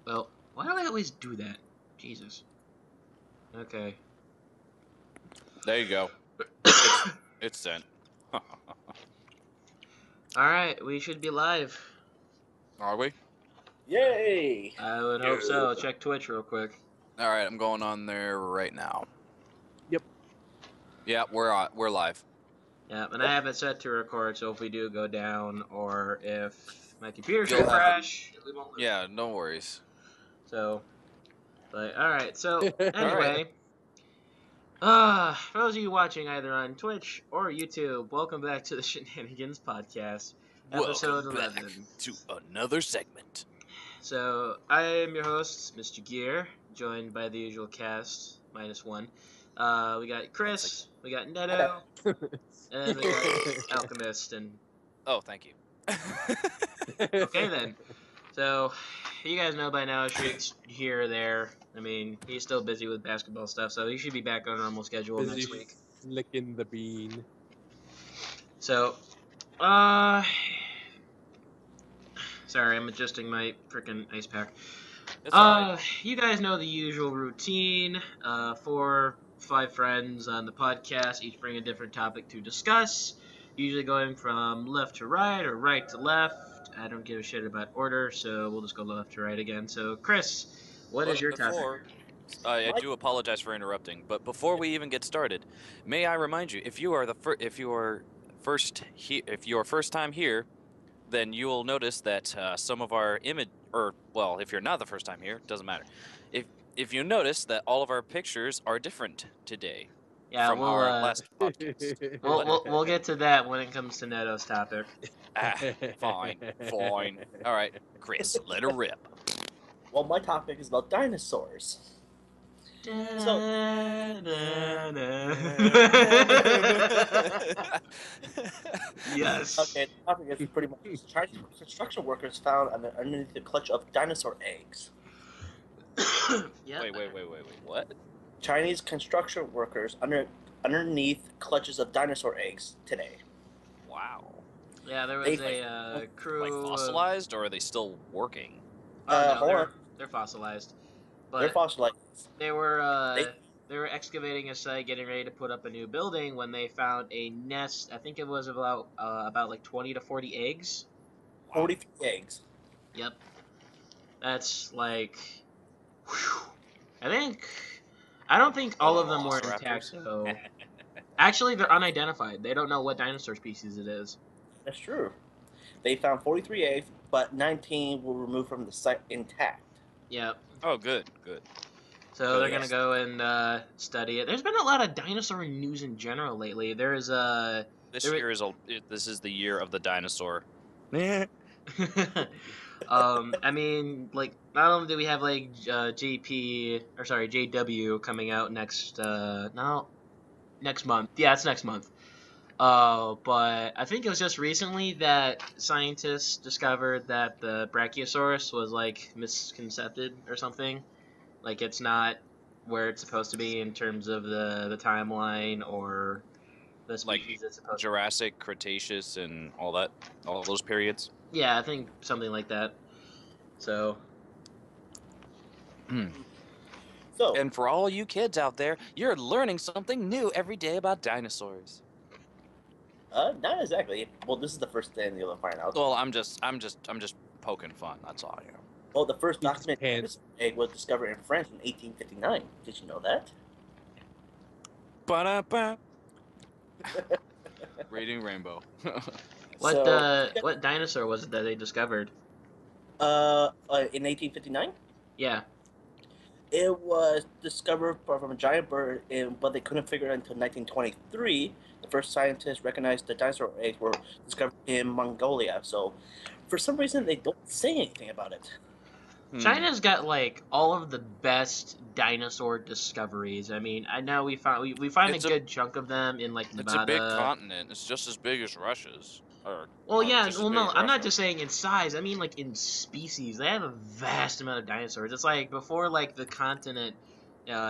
Well, why do I always do that? Jesus. Okay. There you go. It's sent. Alright, we should be live. Are we? Yay! I would hope so. Check Twitch real quick. All right, I'm going on there right now. Yep. Yeah, we're live. Yeah, and I have it set to record, so if we do go down, or if my computer You'll should have crash, we won't lose. Yeah, no worries. So, but alright, so All anyway. For those of you watching either on Twitch or YouTube, welcome back to the Shenanigans podcast, episode Welcome back 11. to another segment. So, I am your host, Mr. Gear, joined by the usual cast, -1. We got Chris, we got Neto, and we got Alchemist, and... Oh, thank you. Okay then. So, you guys know by now Shriek's here or there. I mean, he's still busy with basketball stuff, so he should be back on a normal schedule next week. Licking the bean. So, sorry, I'm adjusting my freaking ice pack. It's all right. You guys know the usual routine. 4, 5 friends on the podcast, each bring a different topic to discuss. Usually going from left to right or right to left. I don't give a shit about order, so we'll just go left to right again. So, Chris, what is your topic? I do apologize for interrupting, but before we even get started, may I remind you, if you are first time here, then you will notice that some of our image, or well, if you're not the first time here, doesn't matter. If you notice that all of our pictures are different today, from our last podcast. We'll get to that when it comes to Neto's topic. Fine. All right, Chris, let her rip. Well, my topic is about dinosaurs. Yes. Okay, the topic is pretty much Chinese construction workers found underneath the clutch of dinosaur eggs. Yep. Wait, what? Chinese construction workers underneath clutches of dinosaur eggs today. Wow. Yeah, there was a crew. Like fossilized, or are they still working? No, they're fossilized. But They're fossilized. They were excavating a site, getting ready to put up a new building when they found a nest. I think it was about like 20 to 40 eggs. 43 eggs. Yep. That's like. Whew. I don't think all of them were intact though. Actually, they're unidentified. They don't know what dinosaur species it is. That's true. They found 43 eggs, but 19 were removed from the site intact. Yep. Oh, good. So they're gonna go and study it. There's been a lot of dinosaur news in general lately. There's This is the year of the dinosaur. I mean, like, not only do we have like JW coming out next month. Yeah, it's next month. But I think it was just recently that scientists discovered that the Brachiosaurus was like misconcepted or something. Like it's not where it's supposed to be in terms of the timeline or the species it's supposed Jurassic, Cretaceous, and all those periods. Yeah, I think something like that. So. So, And for all you kids out there, you're learning something new every day about dinosaurs. not exactly. Well, this is the first thing you'll find out. Well, I'm just poking fun. That's all. You know. Well, the first documented dinosaur egg was discovered in France in 1859. Did you know that? Ba-da-ba. Reading Rainbow. What dinosaur was it that they discovered? In 1859? Yeah. It was discovered from a giant bird, but they couldn't figure it until 1923. The first scientists recognized the dinosaur eggs were discovered in Mongolia. So, for some reason, they don't say anything about it. China's got like all of the best dinosaur discoveries. I mean, I know we find a good chunk of them in like Nevada. It's a big continent. It's just as big as Russia's. No, I'm not just saying in size. I mean like in species. They have a vast amount of dinosaurs. It's like before like the continent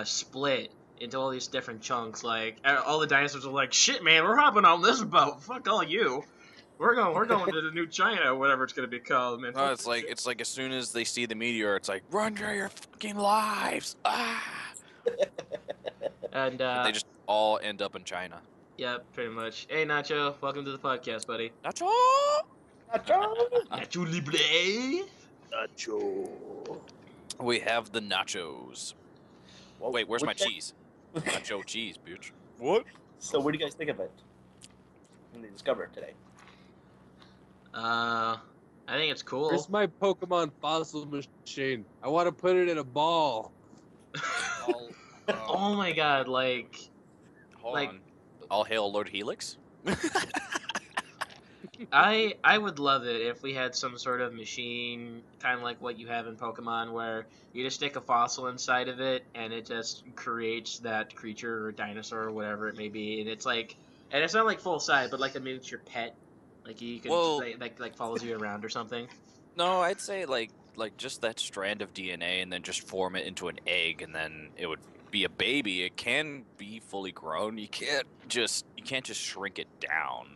split into all these different chunks. Like all the dinosaurs are like, shit, man, we're hopping on this boat. Fuck all you. We're going to the new China, or whatever it's gonna be called, man. No, it's like as soon as they see the meteor, it's like run for your fucking lives! Ah! And And they just all end up in China. yeah, pretty much. Hey, Nacho, welcome to the podcast, buddy. Nacho! Nacho Libre. Nacho. We have the nachos. Well, Wait, where's my what do you cheese? Nacho cheese, bitch. What? So, what do you guys think of it? When they discovered it today. I think it's cool. Where's my Pokemon fossil machine? I want to put it in a ball. Oh my god, like, Hold like- on. All hail Lord Helix? I would love it if we had some sort of machine, kind of like what you have in Pokemon, where you just stick a fossil inside of it, and it just creates that creature or dinosaur or whatever it may be, and it's like, and it's not like full size, but like a miniature pet, like you can Well- like follows you around or something. No, I'd say like just that strand of DNA and then just form it into an egg and then it would be a baby. It can be fully grown. You can't just shrink it down.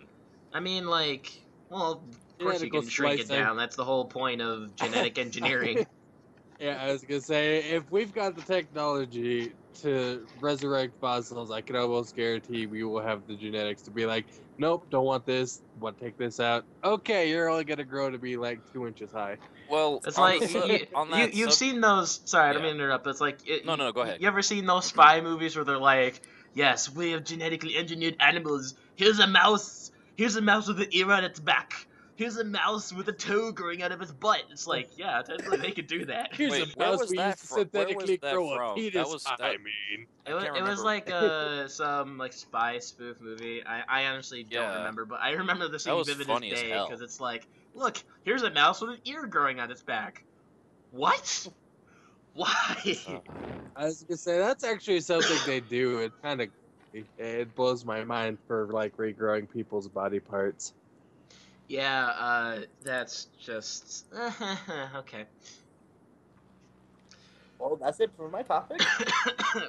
I mean, like, well, of course you can Genetical shrink it splicing. down. That's the whole point of genetic engineering. Yeah, I was gonna say, if we've got the technology to resurrect fossils, I can almost guarantee we will have the genetics to be like, nope, don't want this, want to take this out. Okay, you're only gonna grow to be like 2 inches high. Well, It's on like the on that you've sub- seen those. Sorry, I don't Yeah. mean to interrupt. But it's like No, go ahead. You ever seen those spy movies where they're like, "Yes, we have genetically engineered animals. Here's a mouse. Here's a mouse with an ear on its back. Here's a mouse with a toe growing out of its butt." It's like, yeah, technically they could do that. Here's Wait, a where mouse was we that used to fro- where was synthetically that grow from? a That penis. was- I that- mean, It was remember. like some like spy spoof movie. I honestly don't Yeah. remember, but I remember the scene was vivid funny as as day hell. because it's like, look, here's a mouse with an ear growing on its back. What? Why? I was gonna say that's actually something they do. It kind of it blows my mind for like regrowing people's body parts. Yeah, that's just okay. Well, that's it for my topic.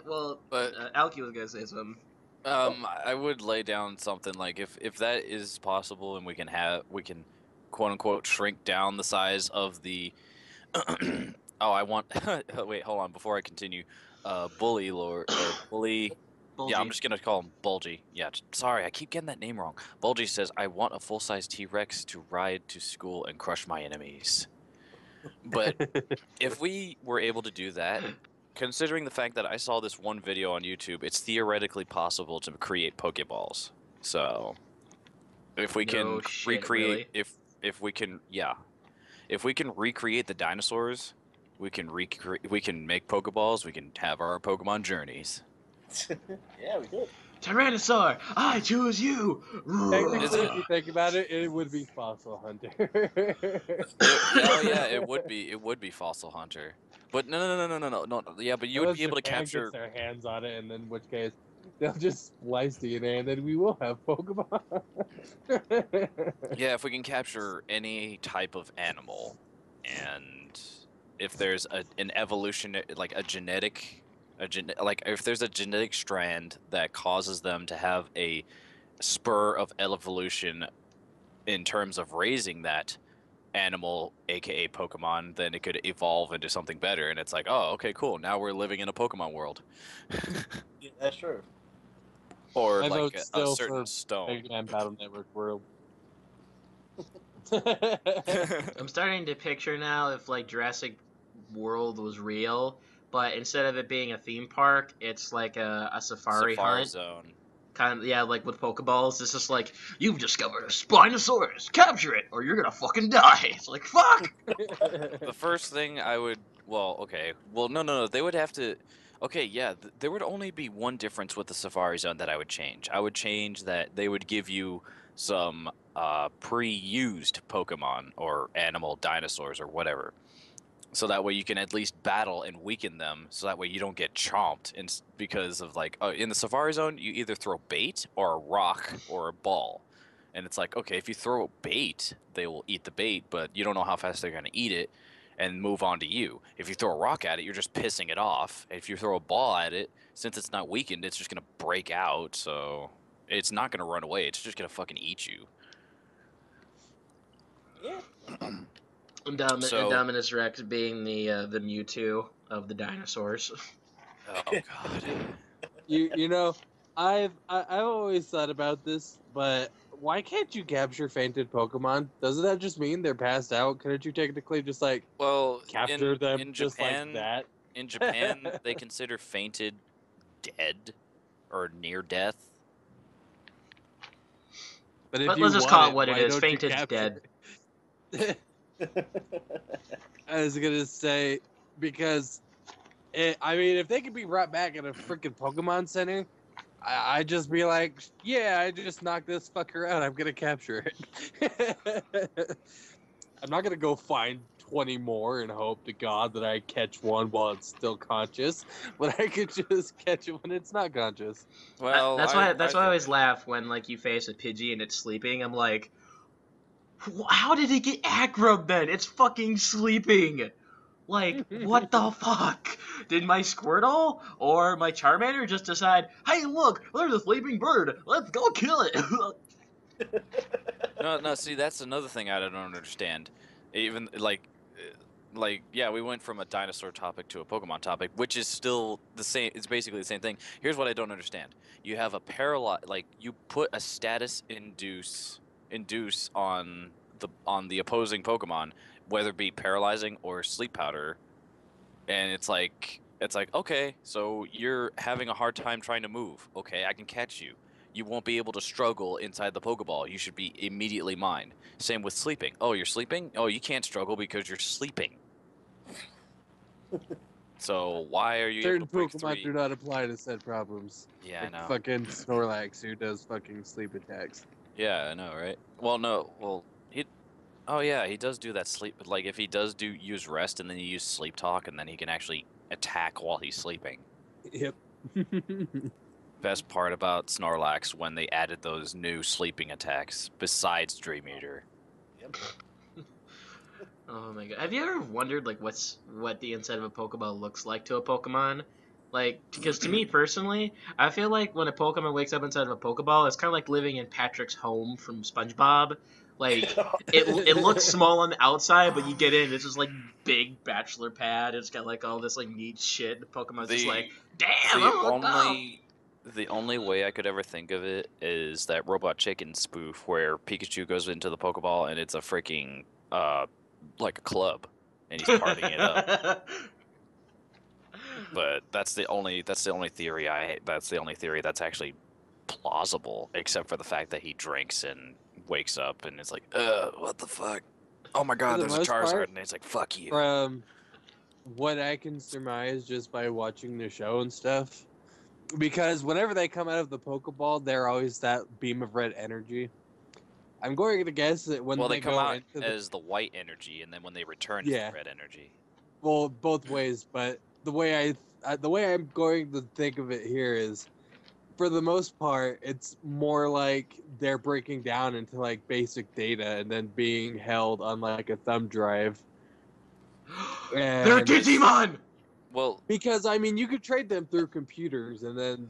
Well, But- Alki was gonna say something. I would lay down something like if that is possible and we can quote unquote shrink down the size of the I want wait, hold on before I continue. Bully Lord Bully Yeah, I'm Bulgy. just gonna call him Bulgy. Yeah, sorry, I keep getting that name wrong. Bulgy says, "I want a full-size T-Rex to ride to school and crush my enemies." But if we were able to do that, considering the fact that I saw this one video on YouTube, it's theoretically possible to create Pokeballs. So, if we can No shit, recreate, really? if we can, yeah, if we can recreate the dinosaurs, we can make Pokeballs. We can have our Pokemon journeys. Yeah, we did. Tyrannosaur, I choose you. Technically, if you think about it, it would be Fossil Hunter. Yeah, it would be. It would be Fossil Hunter. But no. Yeah, but you would Unless be able to Japan capture. gets their hands on it, and in which case they'll just splice DNA, and then we will have Pokemon. Yeah, if we can capture any type of animal, and if there's an evolution, like like if there's a genetic strand that causes them to have a spur of evolution in terms of raising that animal, aka Pokemon, then it could evolve into something better. And it's like, oh, okay, cool. Now we're living in a Pokemon world. Yeah, that's true. Or I like vote a still certain for stone. Mega Man Battle Network World. I'm starting to picture now if like Jurassic World was real, but instead of it being a theme park, it's like a safari hunt. Zone. Kind of, yeah, like with Pokeballs. It's just like, you've discovered a Spinosaurus, capture it, or you're gonna fucking die. It's like, fuck! The first thing I would, well, okay, well, no, they would have to, okay, yeah, there would only be one difference with the Safari Zone that I would change. I would change that they would give you some pre-used Pokemon or animal dinosaurs or whatever. So that way you can at least battle and weaken them. So that way you don't get chomped. Because of like, in the Safari Zone, you either throw bait or a rock or a ball. And it's like, okay, if you throw bait, they will eat the bait, but you don't know how fast they're going to eat it and move on to you. If you throw a rock at it, you're just pissing it off. If you throw a ball at it, since it's not weakened, it's just going to break out. So it's not going to run away. It's just going to fucking eat you. Yeah. So- Indominus Rex being the Mewtwo of the dinosaurs. Oh god. You know, I've always thought about this, but why can't you capture fainted Pokemon? Doesn't that just mean they're passed out? Couldn't you technically just like Well, capture them in just Japan, like that? in Japan, they consider fainted dead or near death. But if But you let's just want call it what it why is. don't you Fainted's capture dead. it? I was gonna say because I mean, if they could be brought back at a freaking Pokemon Center, I'd just be like, yeah, I just knocked this fucker out. I'm gonna capture it. I'm not gonna go find 20 more and hope to God that I catch one while it's still conscious, but I could just catch it when it's not conscious. Well, That's why I think always laugh when like you face a Pidgey and it's sleeping. I'm like, how did it get aggroed then? It's fucking sleeping. Like, what the fuck? Did my Squirtle or my Charmander just decide, hey, look, there's a sleeping bird. Let's go kill it. No. See, that's another thing I don't understand. Even yeah, we went from a dinosaur topic to a Pokemon topic, which is still the same. It's basically the same thing. Here's what I don't understand. You have a like you put a status induce on the opposing Pokemon, whether it be paralyzing or sleep powder, and it's like okay, so you're having a hard time trying to move. Okay, I can catch you. You won't be able to struggle inside the Pokeball. You should be immediately mine. Same with sleeping. Oh, you're sleeping? Oh, you can't struggle because you're sleeping. So why are you Certain able to break Pokemon 3? do not apply to said problems. Yeah, Like I know. fucking Snorlax, who does fucking sleep attacks. Yeah, I know, right? Well, no. Well, he. Oh yeah, he does do that sleep. Like if he does use rest and then he use sleep talk, and then he can actually attack while he's sleeping. Yep. Best part about Snorlax when they added those new sleeping attacks besides Dream Eater. Yep. Oh my god. Have you ever wondered like what the inside of a Pokeball looks like to a Pokemon? Like, because to me personally, I feel like when a Pokemon wakes up inside of a Pokeball, it's kind of like living in Patrick's home from SpongeBob. Like, it looks small on the outside, but you get in, it's just like big bachelor pad. It's got like all this like neat shit. The Pokemon's just like, damn, the I'm hooked up. the only way I could ever think of it is that Robot Chicken spoof where Pikachu goes into the Pokeball and it's a freaking like a club and he's partying it up. But that's the only theory that's actually plausible, except for the fact that he drinks and wakes up and it's like, what the fuck? Oh my god, the there's a most Charizard, part, and it's like, fuck you. From what I can surmise just by watching the show and stuff, because whenever they come out of the Pokeball, they're always that beam of red energy. I'm going to guess that when Well, they they come go out into as the white energy, and then when they return, it's Yeah. the red energy. well, both ways, but the way I'm going to think of it here is, for the most part, it's more like they're breaking down into like basic data and then being held on like a thumb drive. They're And Digimon! Well, because I mean, you could trade them through computers, and then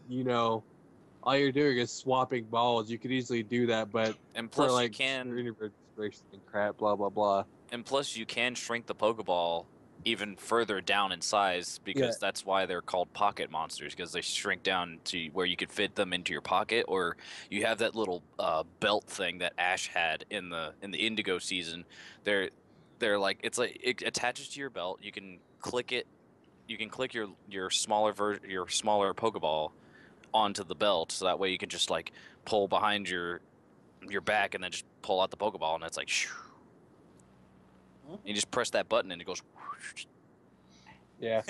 all you're doing is swapping balls. You could easily do that, but and for plus you like can, registration and crap, blah blah blah. and plus you can shrink the Pokeball even further down in size because that's why they're called pocket monsters, because they shrink down to where you could fit them into your pocket, or you have that little belt thing that Ash had in the Indigo season. They're like, it's like it attaches to your belt. You can click it. You can click your smaller Pokeball onto the belt, so that way you can just like pull behind your back and then just pull out the Pokeball, and it's like shoo. You just press that button and it goes. Yeah,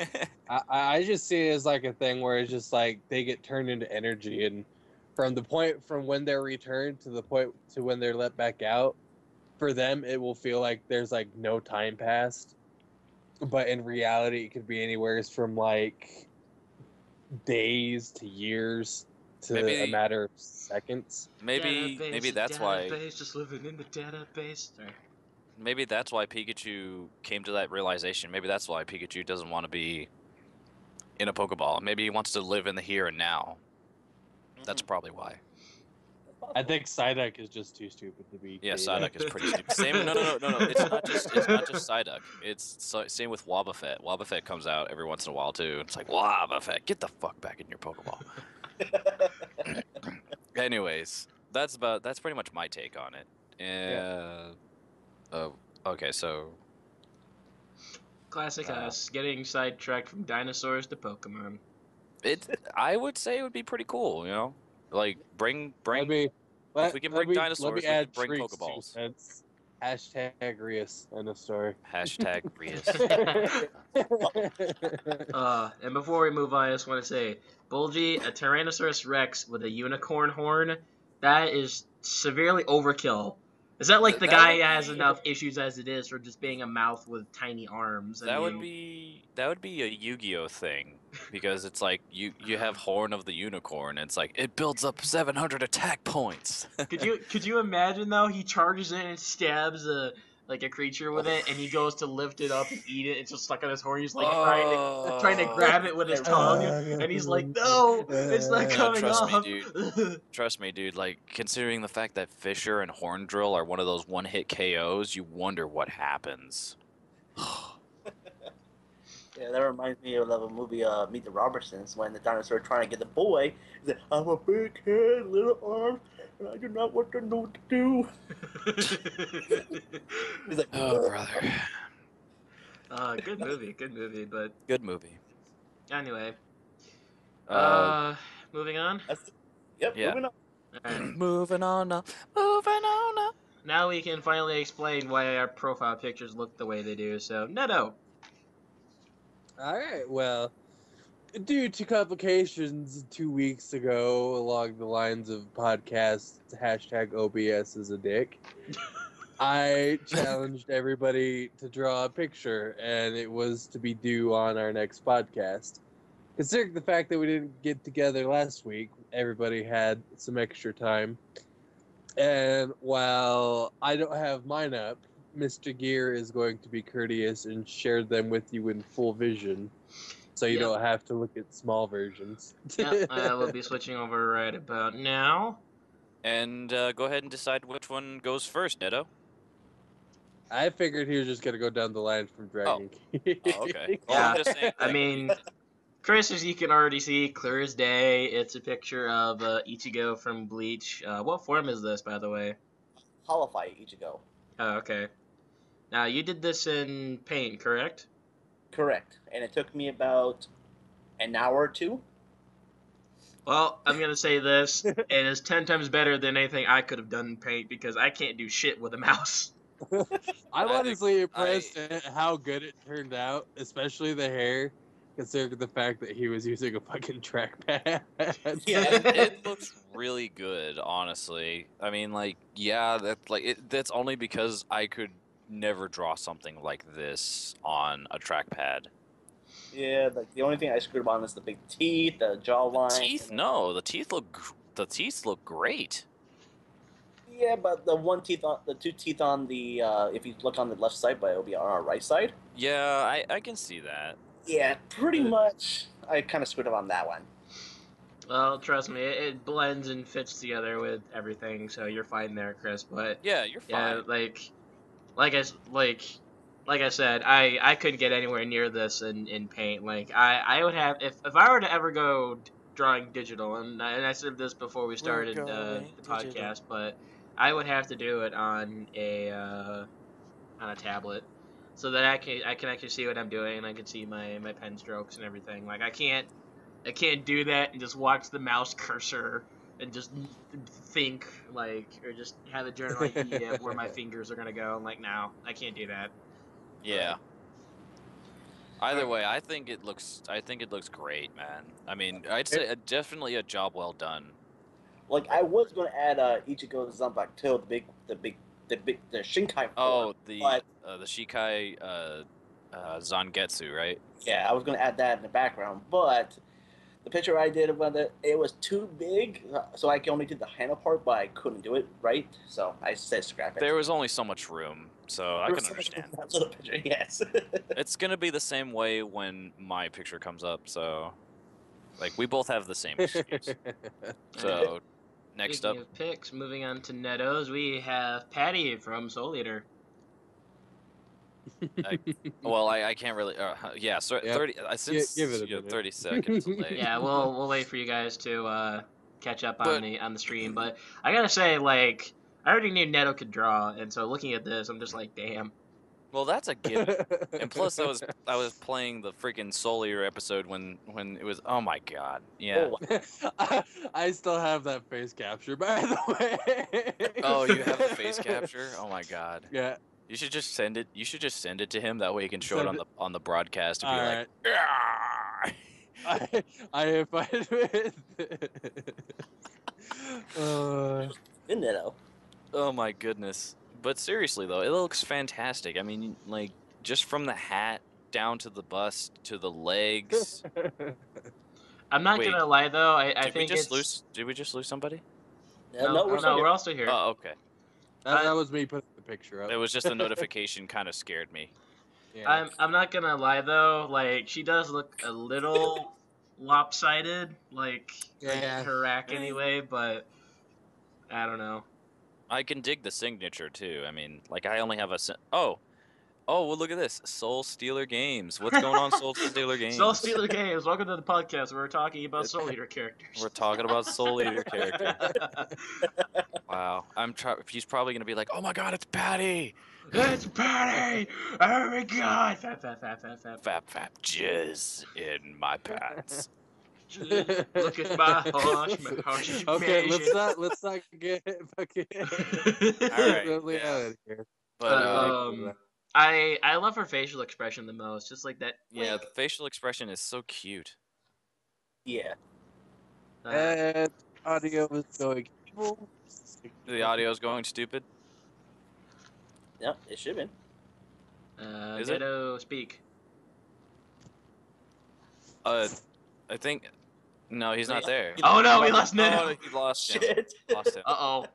I just see it as like a thing where it's just like they get turned into energy, and from when they're returned to the point to when they're let back out, for them it will feel like there's like no time passed, but in reality it could be anywhere from like days to years to a matter of seconds. Maybe that's why. Just living in the database. Sorry. Maybe that's why Pikachu came to that realization. Maybe that's why Pikachu doesn't want to be in a Pokeball. Maybe he wants to live in the here and now. That's probably why. possible. I think Psyduck is just too stupid to be. Yeah, creative. Psyduck is pretty stupid. Same. No. It's not just Psyduck. Same with Wobbuffet. Wobbuffet comes out every once in a while too. It's like Wobbuffet, get the fuck back in your Pokeball. Anyways, that's pretty much my take on it. Okay, so Classic us, getting sidetracked from dinosaurs to Pokemon. I would say it would be pretty cool, you know, like bring. If we can bring dinosaurs, we can bring Pokeballs. Hashtag Rias and a story. Hashtag Rias. And before we move on, I just want to say, Bulgy, a Tyrannosaurus Rex with a unicorn horn, that is severely overkill. Is that like the That guy would has be- enough issues as it is for just being a mouth with tiny arms? That would be a Yu-Gi-Oh thing, because it's like you have Horn of the Unicorn, and it's like it builds up 700 attack points. Could you imagine though? He charges in and stabs a creature with it, and he goes to lift it up and eat it. It's just stuck on his horn. He's like trying to grab it with his tongue, and he's like, "No, it's not coming trust off." me, dude. Trust me, dude. Like, considering the fact that Fisher and Horn Drill are one of those one-hit KOs, you wonder what happens. Yeah, that reminds me of a movie, Meet the Robertsons, when the dinosaur trying to get the boy. He's like, I'm a big head, little arms, and I do not want to know what to do. He's like, Oh, brother. Good movie, but Good movie. anyway. Uh, Moving on. Yep, Yeah. moving on. Alright. moving on up. Moving on up. Now we can finally explain why our profile pictures look the way they do. So, Neto. All right. Well, due to complications 2 weeks ago, along the lines of podcasts, hashtag OBS is a dick. I challenged everybody to draw a picture, and it was to be due on our next podcast. Considering the fact that we didn't get together last week, everybody had some extra time. And while I don't have mine up, Mr. Gear is going to be courteous and share them with you in full vision, so you Yep. don't have to look at small versions. Yep, I will be switching over right about now. And go ahead and decide which one goes first, Neto. I figured he was just going to go down the line from Dragon King. Oh, okay. Well, Yeah, I'm just saying. I mean, Chris, as you can already see, clear as day, it's a picture of Ichigo from Bleach. What form is this, by the way? Holify Ichigo. Oh, okay. Now, you did this in Paint, correct? Correct. And it took me about an hour or two. Well, I'm going to say this. It is 10 times better than anything I could have done in Paint, because I can't do shit with a mouse. I'm I honestly think impressed at how good it turned out, especially the hair, considering the fact that he was using a fucking trackpad. Yeah. It looks really good, honestly. I mean, like, yeah, that's only because I could never draw something like this on a trackpad. Yeah, like the only thing I screwed up on is the big teeth, the jawline. Teeth? No, the teeth look great. Yeah, but the two teeth on the if you look on the left side, but it'll be on our right side. Yeah, I can see that. Yeah, pretty much. I kind of screwed up on that one. Well, trust me, it blends and fits together with everything, so you're fine there, Chris. But Yeah, you're fine. yeah, like I said, I couldn't get anywhere near this in Paint. Like I would have if I were to ever go drawing digital, and I said this before we started the podcast, but I would have to do it on a tablet, so that I can actually see what I'm doing, and I can see my pen strokes and everything. Like I can't do that and just watch the mouse cursor and just think or just have a general idea of where my fingers are gonna go. I'm like, no, I can't do that. Yeah. Either way, I think it looks great, man. I mean, I'd say definitely a job well done. Like I was going to add Ichigo Zanbaku too, the Shinkai form. Oh, the but- Shikai Zangetsu, right? Yeah, I was going to add that in the background, but the picture I did of it was too big, so I can only do the handle part, but I couldn't do it right, so I said scrap it. There was only so much room, so I can understand. That's the picture, yes. It's gonna be the same way when my picture comes up, so like we both have the same excuse. So Next up, Speaking of picks, moving on to Neto's, we have Patty from Soul Eater. well, I can't really. Yeah, so Yep. 30. Since give it a you know, minute. 30 seconds late. Yeah, we'll wait for you guys to catch up But- on the stream. But I gotta say, like, I already knew Neto could draw, and so looking at this, I'm just like, damn. Well, that's a given. And plus, I was playing the freaking Soul Eater episode when it was. Oh my god. Yeah. Oh, I still have that face capture, by the way. Oh, you have the face capture? Oh my god. Yeah. You should just send it. You should just send it to him. That way he can show it Send on the broadcast and be All like, I have fun with good Neto. oh my goodness. But seriously though, it looks fantastic. I mean, like just from the hat down to the bust to the legs. I'm not Wait, gonna lie though, I Did we think just it's lose? Did we just lose somebody? No, we're still no, here. we're all still here. Oh, okay. that was me putting the picture up. It was just a notification. Kind of scared me. Yeah. I'm not gonna lie though, like she does look a little lopsided, like Yeah. her rack anyway, but I don't know. I can dig the signature too. I mean, like I only have a. Oh, well, look at this. Soul Stealer Games. What's going on, Soul Stealer Games? Soul Stealer Games, welcome to the podcast where we're talking about Soul Eater characters. We're talking about Soul Eater characters. Wow. He's probably going to be like, oh my god, it's Patty! It's Patty! Oh my god! Fap, fap, fap, fap, fap. Fap, fap, jizz in my pants. Look at my harsh, Okay, let's not get fucking Alright, really yeah. out of here. But, I love her facial expression the most, just like that. yeah, the facial expression is so cute. Yeah. And audio is going evil. The audio's going stupid. Yep, it should be. Is it? Neto, speak. I think... No, he's not there. Oh no, we lost Oh, Neto! he lost him. Shit. Lost him. Uh-oh.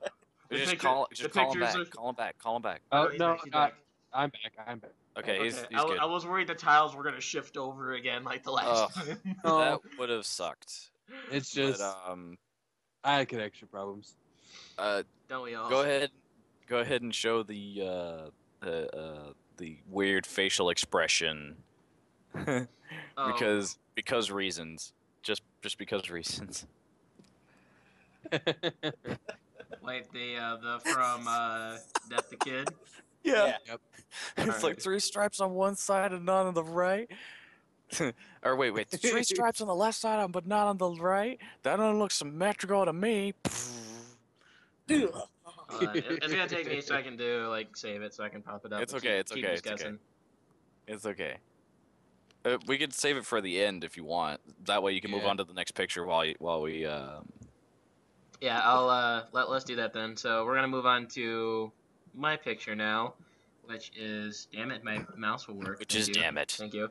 Just The call him pictures back. are- Call him back. Call him back. Oh he's no, back, he's back. I'm back. Okay, he's Okay, good. I was worried the tiles were gonna shift over again like the last time. Oh, That would have sucked. it's just But, I had connection problems. Don't we all? go ahead and show the weird facial expression. Oh. because reasons. Just because reasons. Like the from Death the Kid. Yeah. Yep. It's Alright. like 3 stripes on one side and none on the right. Or wait, 3 stripes on the left side but not on the right? That don't look symmetrical to me. Dude. It's gonna take me a second to like save it so I can pop it up. It's and okay, keep- it's keep okay, it's discussing. It's okay. We could save it for the end if you want. That way you can move Yeah. on to the next picture while we Yeah, I'll let's do that then. So we're gonna move on to my picture now, which is damn it, my mouse will work. which Thank is you. damn it. Thank you.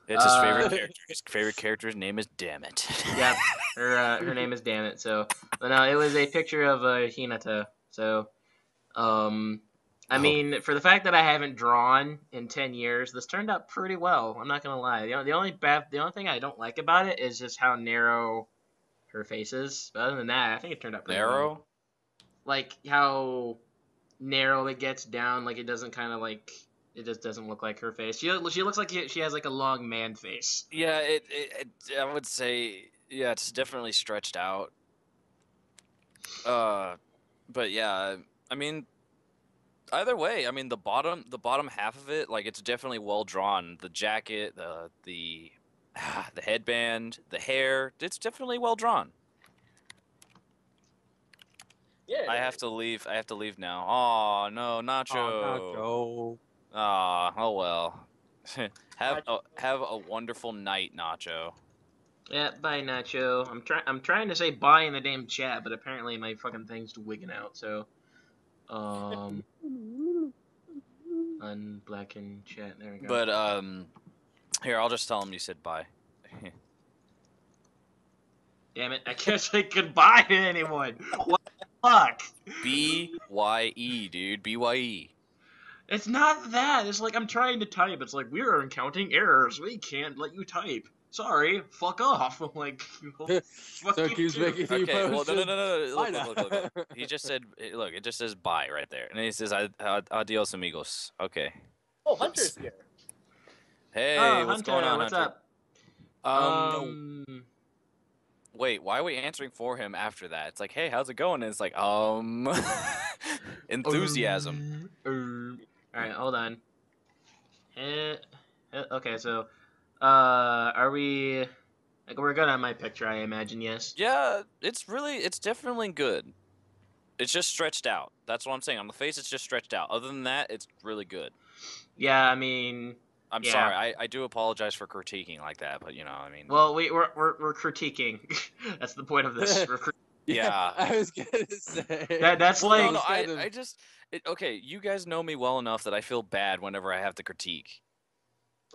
It's his favorite Uh, character. His favorite character's name is Damn It. Yep, her name is Damn It. So, but no, it was a picture of Hinata. So, I mean, for the fact that I haven't drawn in 10 years, this turned out pretty well. I'm not gonna lie. The only thing I don't like about it is just how narrow her face is. But other than that, I think it turned out pretty well. Narrow? Like how narrow it gets down. Like it doesn't kind of like it just doesn't look like her face. She looks like she has like a long man face. Yeah, I would say yeah, it's definitely stretched out. But yeah, I mean, either way, I mean the bottom half of it, like it's definitely well drawn. The jacket, the headband, the hair, it's definitely well drawn. Yeah. I have to leave now. Oh no, Nacho. Oh, Oh well. have a wonderful night, Nacho. Yeah, bye Nacho. I'm trying to say bye in the damn chat, but apparently my fucking thing's wigging out. So, unblacken chat. There we go. But here I'll just tell him you said bye. Damn it, I can't say goodbye to anyone. What the fuck? BYE, dude. BYE. It's not that. It's like I'm trying to type. It's like we are encountering errors. We can't let you type. sorry, fuck off. I'm like, well, fuck So you keeps too. making you Okay, well, no. potions. Why Look. He just said, look, it just says bye right there. And then he says, adios, amigos. Okay. Oh, Hunter's here. Hey, Oh, what's going Hunter, on, what's Hunter? up? No, wait, why are we answering for him after that? It's like, hey, how's it going? And it's like, enthusiasm. All right, hold on. Okay, so, are we? Like, we're good on my picture, I imagine. Yes. Yeah, it's definitely good. It's just stretched out. That's what I'm saying. On the face, it's just stretched out. Other than that, it's really good. Yeah, I mean, I'm yeah. sorry. I do apologize for critiquing like that, but I mean. Well, we're critiquing. That's the point of this. Yeah. I was gonna say That's Well, like no. I just. Okay, you guys know me well enough that I feel bad whenever I have to critique.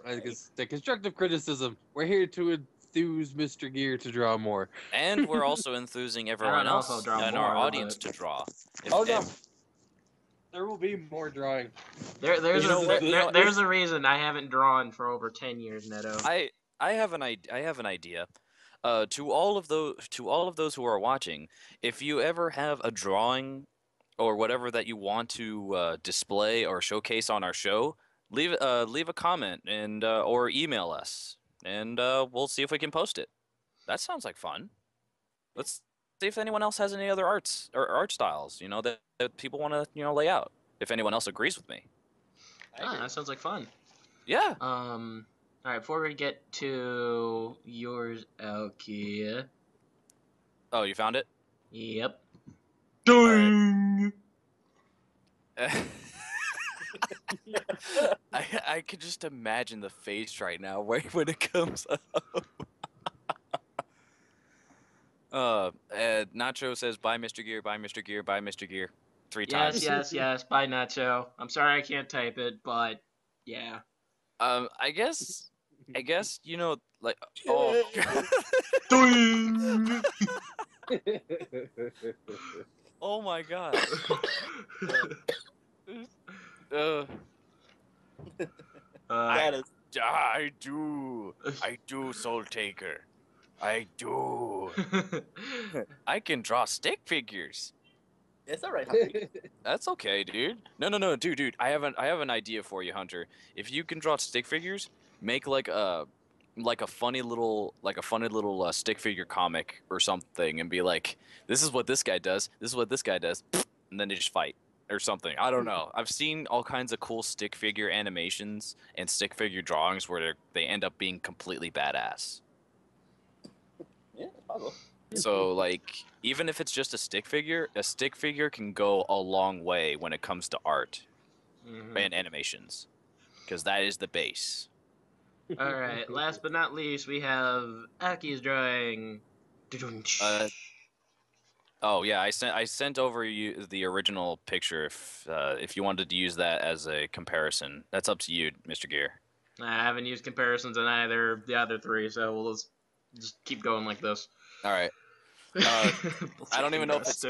the constructive criticism. We're here to enthuse Mr. Gear to draw more. And we're also enthusing I everyone don't know if I'll else draw in more, our audience but to draw. Oh no, there will be more drawing. there's You know what? there's a reason I haven't drawn for over 10 years, Neto. I have an idea. To all of those who are watching, if you ever have a drawing or whatever that you want to display or showcase on our show, leave a comment and or email us, and we'll see if we can post it. That sounds like fun. Let's see if anyone else has any other arts or art styles, that people want to, lay out. If anyone else agrees with me. That sounds like fun. Yeah. All right, before we get to yours, Alki. Oh, you found it? Yep. Right. I could just imagine the face right now when it comes up. Nacho says, bye, Mr. Gear, bye, Mr. Gear, bye, Mr. Gear. 3 times. Yes. Bye, Nacho. I'm sorry I can't type it, but yeah. I guess, like, oh. Oh my god. That is. I do, Soul Taker. I do. I can draw stick figures. It's alright, Hunter. That's okay, dude. No, dude. I have an idea for you, Hunter. If you can draw stick figures, make like a funny little stick figure comic or something, and be like, this is what this guy does. This is what this guy does, and then they just fight or something. I don't know. I've seen all kinds of cool stick figure animations and stick figure drawings where they end up being completely badass. Yeah, it's possible. So, like, even if it's just a stick figure can go a long way when it comes to art and animations, because that is the base. All right. Last but not least, we have Aki's drawing. Oh yeah, I sent over you the original picture if you wanted to use that as a comparison. That's up to you, Mr. Gear. I haven't used comparisons on either of the other three, so we'll just keep going like this. All right. I don't even know if it's.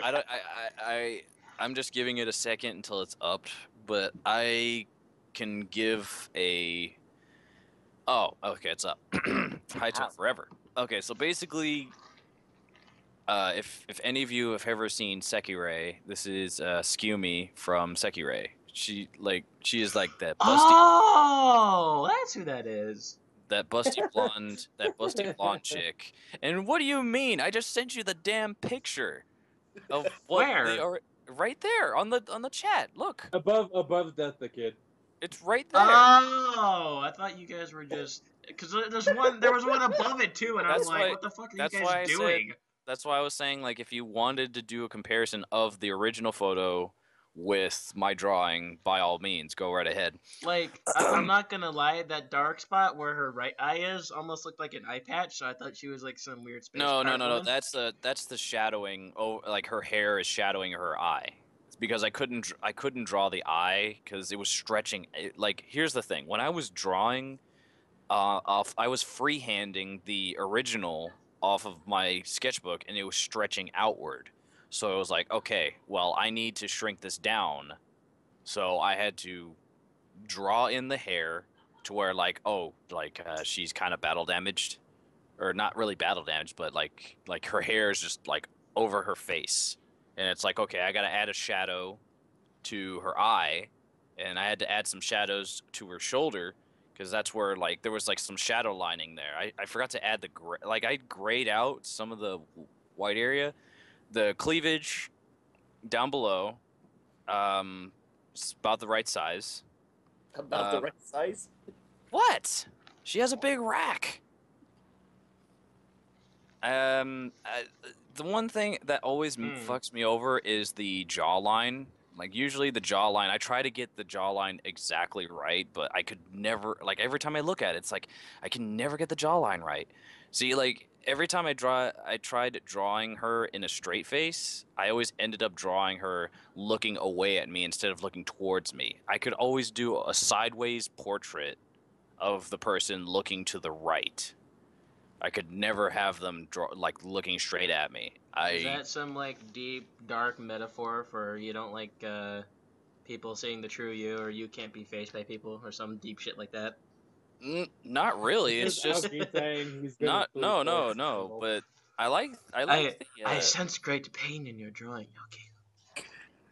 I'm just giving it a second until it's up, but I can give a. Oh, okay, it's up. High took forever. Okay, so basically, if any of you have ever seen Sekirei, this is Skumi from Sekirei. She is like that busty. Oh, that's who that is. That busty blonde chick. And what do you mean? I just sent you the damn picture of what Where? they are. Right there on the chat. Look. Above Death the Kid. It's right there. Oh, I thought you guys were just because there was one above it too, and I'm like, what the fuck are you guys doing? That's why I was saying, like, if you wanted to do a comparison of the original photo with my drawing, by all means, go right ahead. Like, I'm not gonna lie, that dark spot where her right eye is almost looked like an eye patch, so I thought she was like some weird space. No. That's the shadowing. Oh, like her hair is shadowing her eye. It's because I couldn't draw the eye because it was stretching. Like, here's the thing: when I was drawing, I was freehanding the original off of my sketchbook, and it was stretching outward. So I was like, okay, well, I need to shrink this down. So I had to draw in the hair to where, like, she's kind of battle damaged. or not really battle damage, but like her hair is just like over her face, and it's like, okay, I gotta add a shadow to her eye, and I had to add some shadows to her shoulder because that's where like there was like some shadow lining there. I forgot to add the like I grayed out some of the white area, the cleavage down below, it's about the right size. About the right size. What? She has a big rack. The one thing that always fucks me over is the jawline. Like usually the jawline, I try to get the jawline exactly right, but I could never. Like every time I look at it, it's like I can never get the jawline right. See, like every time I tried drawing her in a straight face. I always ended up drawing her looking away at me instead of looking towards me. I could always do a sideways portrait of the person looking to the right. I could never have them draw like looking straight at me. Is that some like deep, dark metaphor for you don't like people seeing the true you, or you can't be faced by people, or some deep shit like that? Not really. It's just saying he's not. No. But I like I sense great pain in your drawing. Okay.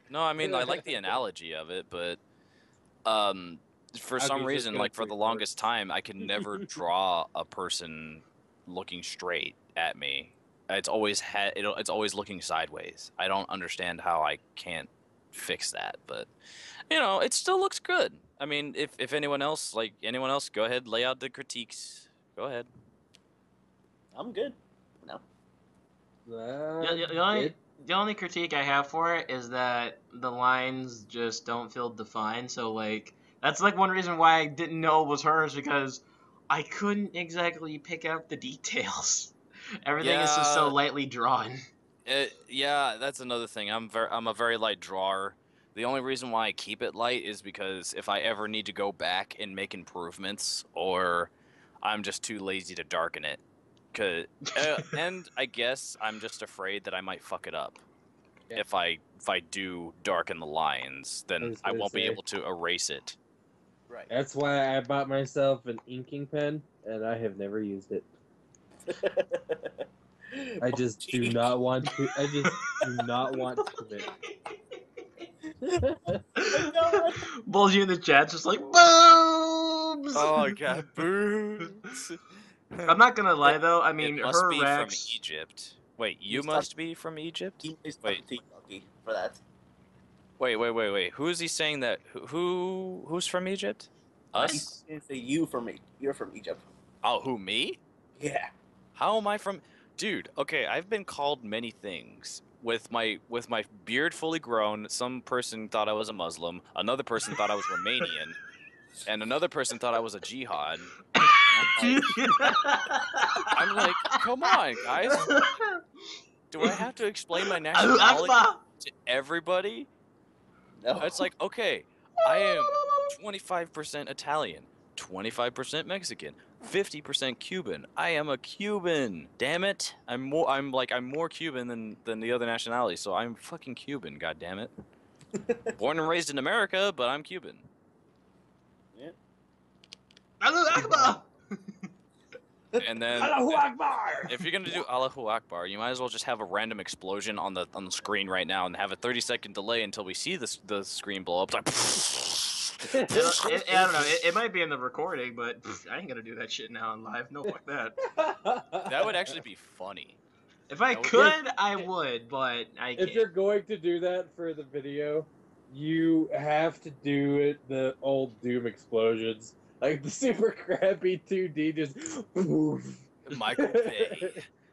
No, I mean I like the analogy of it, but for some reason, like for the longest time, I could never draw a person looking straight at me. It's always it's always looking sideways. I don't understand how I can't fix that, but you know, it still looks good. I mean, if anyone else go ahead, lay out the critiques. Go ahead. I'm good. No. The only critique I have for it is that the lines just don't feel defined. So like that's like one reason why I didn't know it was hers, because I couldn't exactly pick out the details. Everything is just so lightly drawn. Yeah, that's another thing. I'm a very light drawer. The only reason why I keep it light is because if I ever need to go back and make improvements, or I'm just too lazy to darken it. And I guess I'm just afraid that I might fuck it up. Yeah. If I do darken the lines, then I won't be able to erase it. Right. That's why I bought myself an inking pen, and I have never used it. I just do not want to. I just do not want to. Bulgy in the chat's just like, boobs! Oh god, boobs! I'm not gonna lie though. I mean, it must her be Rex... from Egypt. Wait, you must be from Egypt? Wait, for that. Wait. Who is he saying that? Who's from Egypt? Us? It's a you from me. You're from Egypt. Oh, who, me? Yeah. How am I from? Dude, okay, I've been called many things. With my beard fully grown, some person thought I was a Muslim. Another person thought I was Romanian. And another person thought I was a jihad. I'm like, come on, guys. Do I have to explain my nationality to everybody? No. It's like, okay, I am 25% Italian, 25% Mexican, 50% Cuban. I am a Cuban. Damn it. I'm more Cuban than the other nationalities, so I'm fucking Cuban, god damn it. Born and raised in America, but I'm Cuban. Yeah. Allahu Akbar! And then Allahu Akbar! If you're gonna do Allahu Akbar, you might as well just have a random explosion on the screen right now and have a 30-second delay until we see the screen blow up. Like, I don't know. It might be in the recording, but I ain't gonna do that shit now on live. No, fuck that. That would actually be funny. If I could, I would, but I can't. If you're going to do that for the video, you have to do it the old Doom explosions. Like the super crappy 2D just Michael Bay.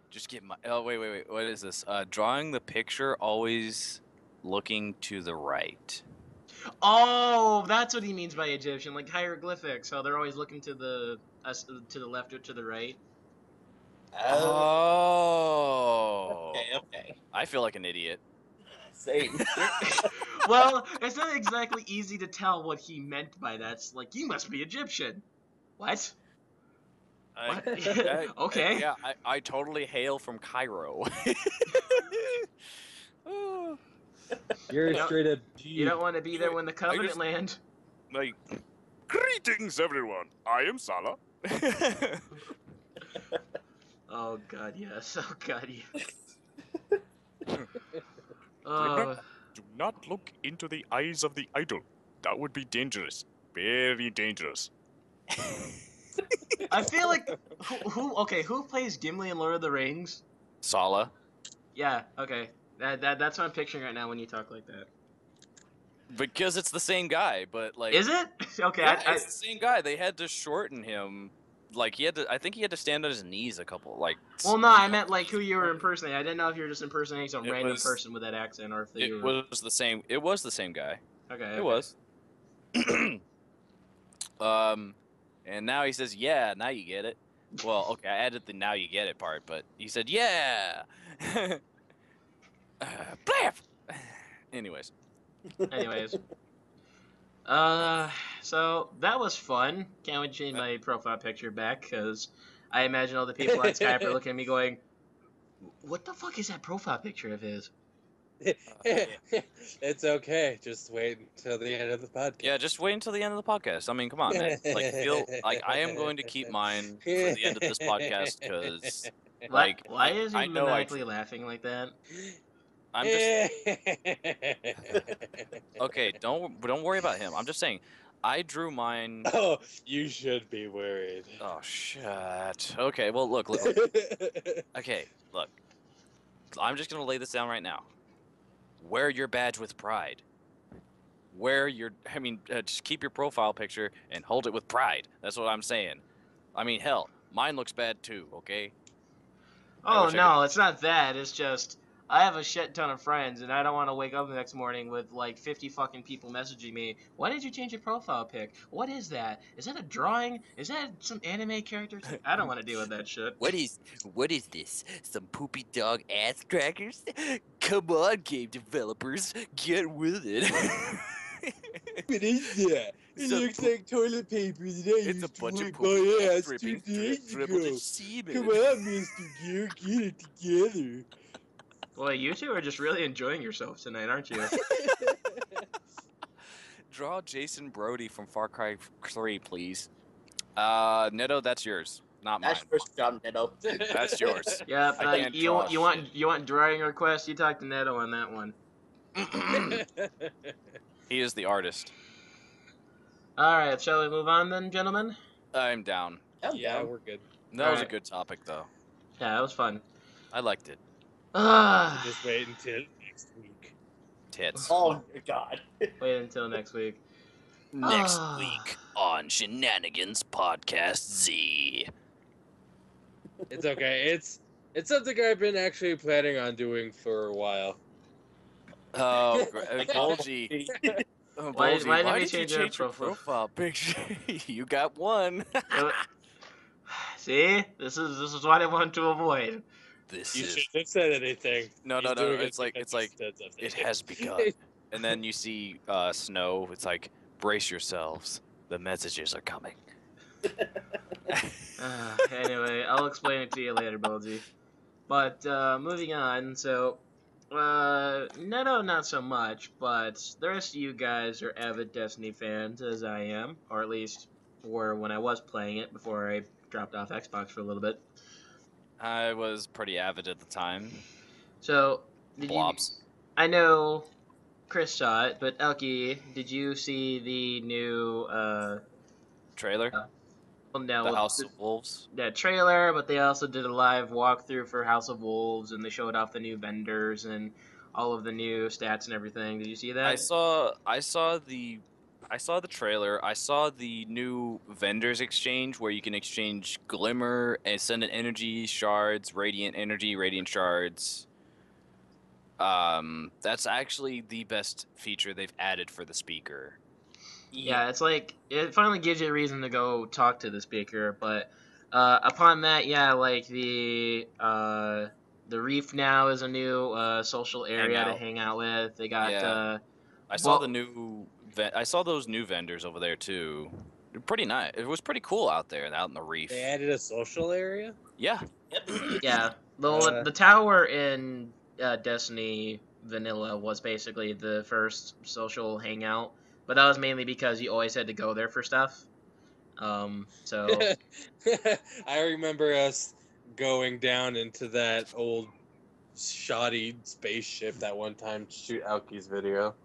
Just get my... Oh, wait. What is this? Drawing the picture always looking to the right. Oh, that's what he means by Egyptian, like hieroglyphics. So they're always looking to the left or to the right. Oh. Okay. I feel like an idiot. Same. Well, it's not exactly easy to tell what he meant by that. It's like, you must be Egyptian. What? Okay. Yeah, I totally hail from Cairo. You're straight up G. You don't want to be there when the Covenant land. Like, greetings everyone. I am Salah. Oh god, yes. Oh god, yes. Remember, do not look into the eyes of the idol. That would be dangerous. Very dangerous. I feel like who plays Gimli in Lord of the Rings? Sala. Yeah, okay. That's what I'm picturing right now when you talk like that. Because it's the same guy, but like. Is it? Okay, Yeah, it's the same guy. They had to shorten him. Like he had to. I think he had to stand on his knees a couple. Like. Well, no, I meant like who you were impersonating. I didn't know if you were just impersonating some It random was- person with that accent, or if you It were. was the same. It was the same guy. Okay. It was. And now he says, "Yeah, now you get it." Well, okay, I added the "now you get it" part, but he said, "Yeah." Blam! Anyways, Anyways. So that was fun. Can't wait to change my profile picture back, because I imagine all the people on Skype are looking at me going, "What the fuck is that profile picture of his?" It's okay. Just wait until the end of the podcast. yeah, just wait until the end of the podcast. I mean, come on, man. Like, feel like I am going to keep mine for the end of this podcast because, like, Why is he I know maniacally laughing like that? I'm just okay. Don't worry about him. I'm just saying, I drew mine. Oh, you should be worried. Oh shit. Okay, well look. Okay, look. I'm just gonna lay this down right now. Wear your badge with pride. Just keep your profile picture and hold it with pride. That's what I'm saying. I mean, hell, mine looks bad too. Okay. I Oh wish I no, it's not that. It's just I have a shit ton of friends, and I don't want to wake up the next morning with like 50 fucking people messaging me. Why did you change your profile pic? What is that? Is that a drawing? Is that some anime character? I don't want to deal with that shit. What is this? Some poopy dog ass crackers? Come on, game developers, get with it. What is that? It It's a looks bu- like toilet paper that I It's a used to bunch of wipe poopy my ass ass 2 dripping, days dribbled ago. in semen. Come on, Mr. Gear, get it together. Boy, you two are just really enjoying yourselves tonight, aren't you? Draw Jason Brody from Far Cry 3, please. Neto, that's yours, not mine. That's first job, Neto. That's yours. Yep. I can't You draw want drawing requests? You talk to Neto on that one. He is the artist. All right, shall we move on then, gentlemen? I'm down. Yeah, down. we're good. That was a Alright. good topic, though. Yeah, that was fun. I liked it. Just wait until next week. Tits. Oh my god. Wait until next week. Next Ah. week on Shenanigans Podcast Z. It's okay. It's something I've been actually planning on doing for a while. Oh, Bulgy. Why Bulgy, did we did you change our change your profile? profile picture? You got one. See, this is what I want to avoid. This You is shouldn't have said anything. no. He's doing It's like because he said something. it has begun. And then you see snow. It's like brace yourselves. The messages are coming. Anyway, I'll explain it to you later, Bulgy. But moving on, so Neto not so much, but the rest of you guys are avid Destiny fans, as I am, or at least were when I was playing it before I dropped off Xbox for a little bit. I was pretty avid at the time. So Blobs. I know Chris saw it, but Elky, did you see the new Trailer. well, no, The House of Wolves. the trailer, but they also did a live walkthrough for House of Wolves, and they showed off the new vendors and all of the new stats and everything. Did you see that? I saw the trailer. I saw the new vendors exchange where you can exchange Glimmer, Ascendant Energy Shards, Radiant Energy, Radiant Shards. That's actually the best feature they've added for the speaker. Yeah, it's like it finally gives you a reason to go talk to the speaker. But upon that, yeah, like the reef now is a new social area to Hangout. hang out with. They got Yeah. I saw the new. I saw those new vendors over there too. They're pretty nice. It was pretty cool out there, out in the reef. They added a social area? Yeah. yeah. The tower in Destiny Vanilla was basically the first social hangout, but that was mainly because you always had to go there for stuff. So I remember us going down into that old shoddy spaceship that one time to shoot Aoki's video.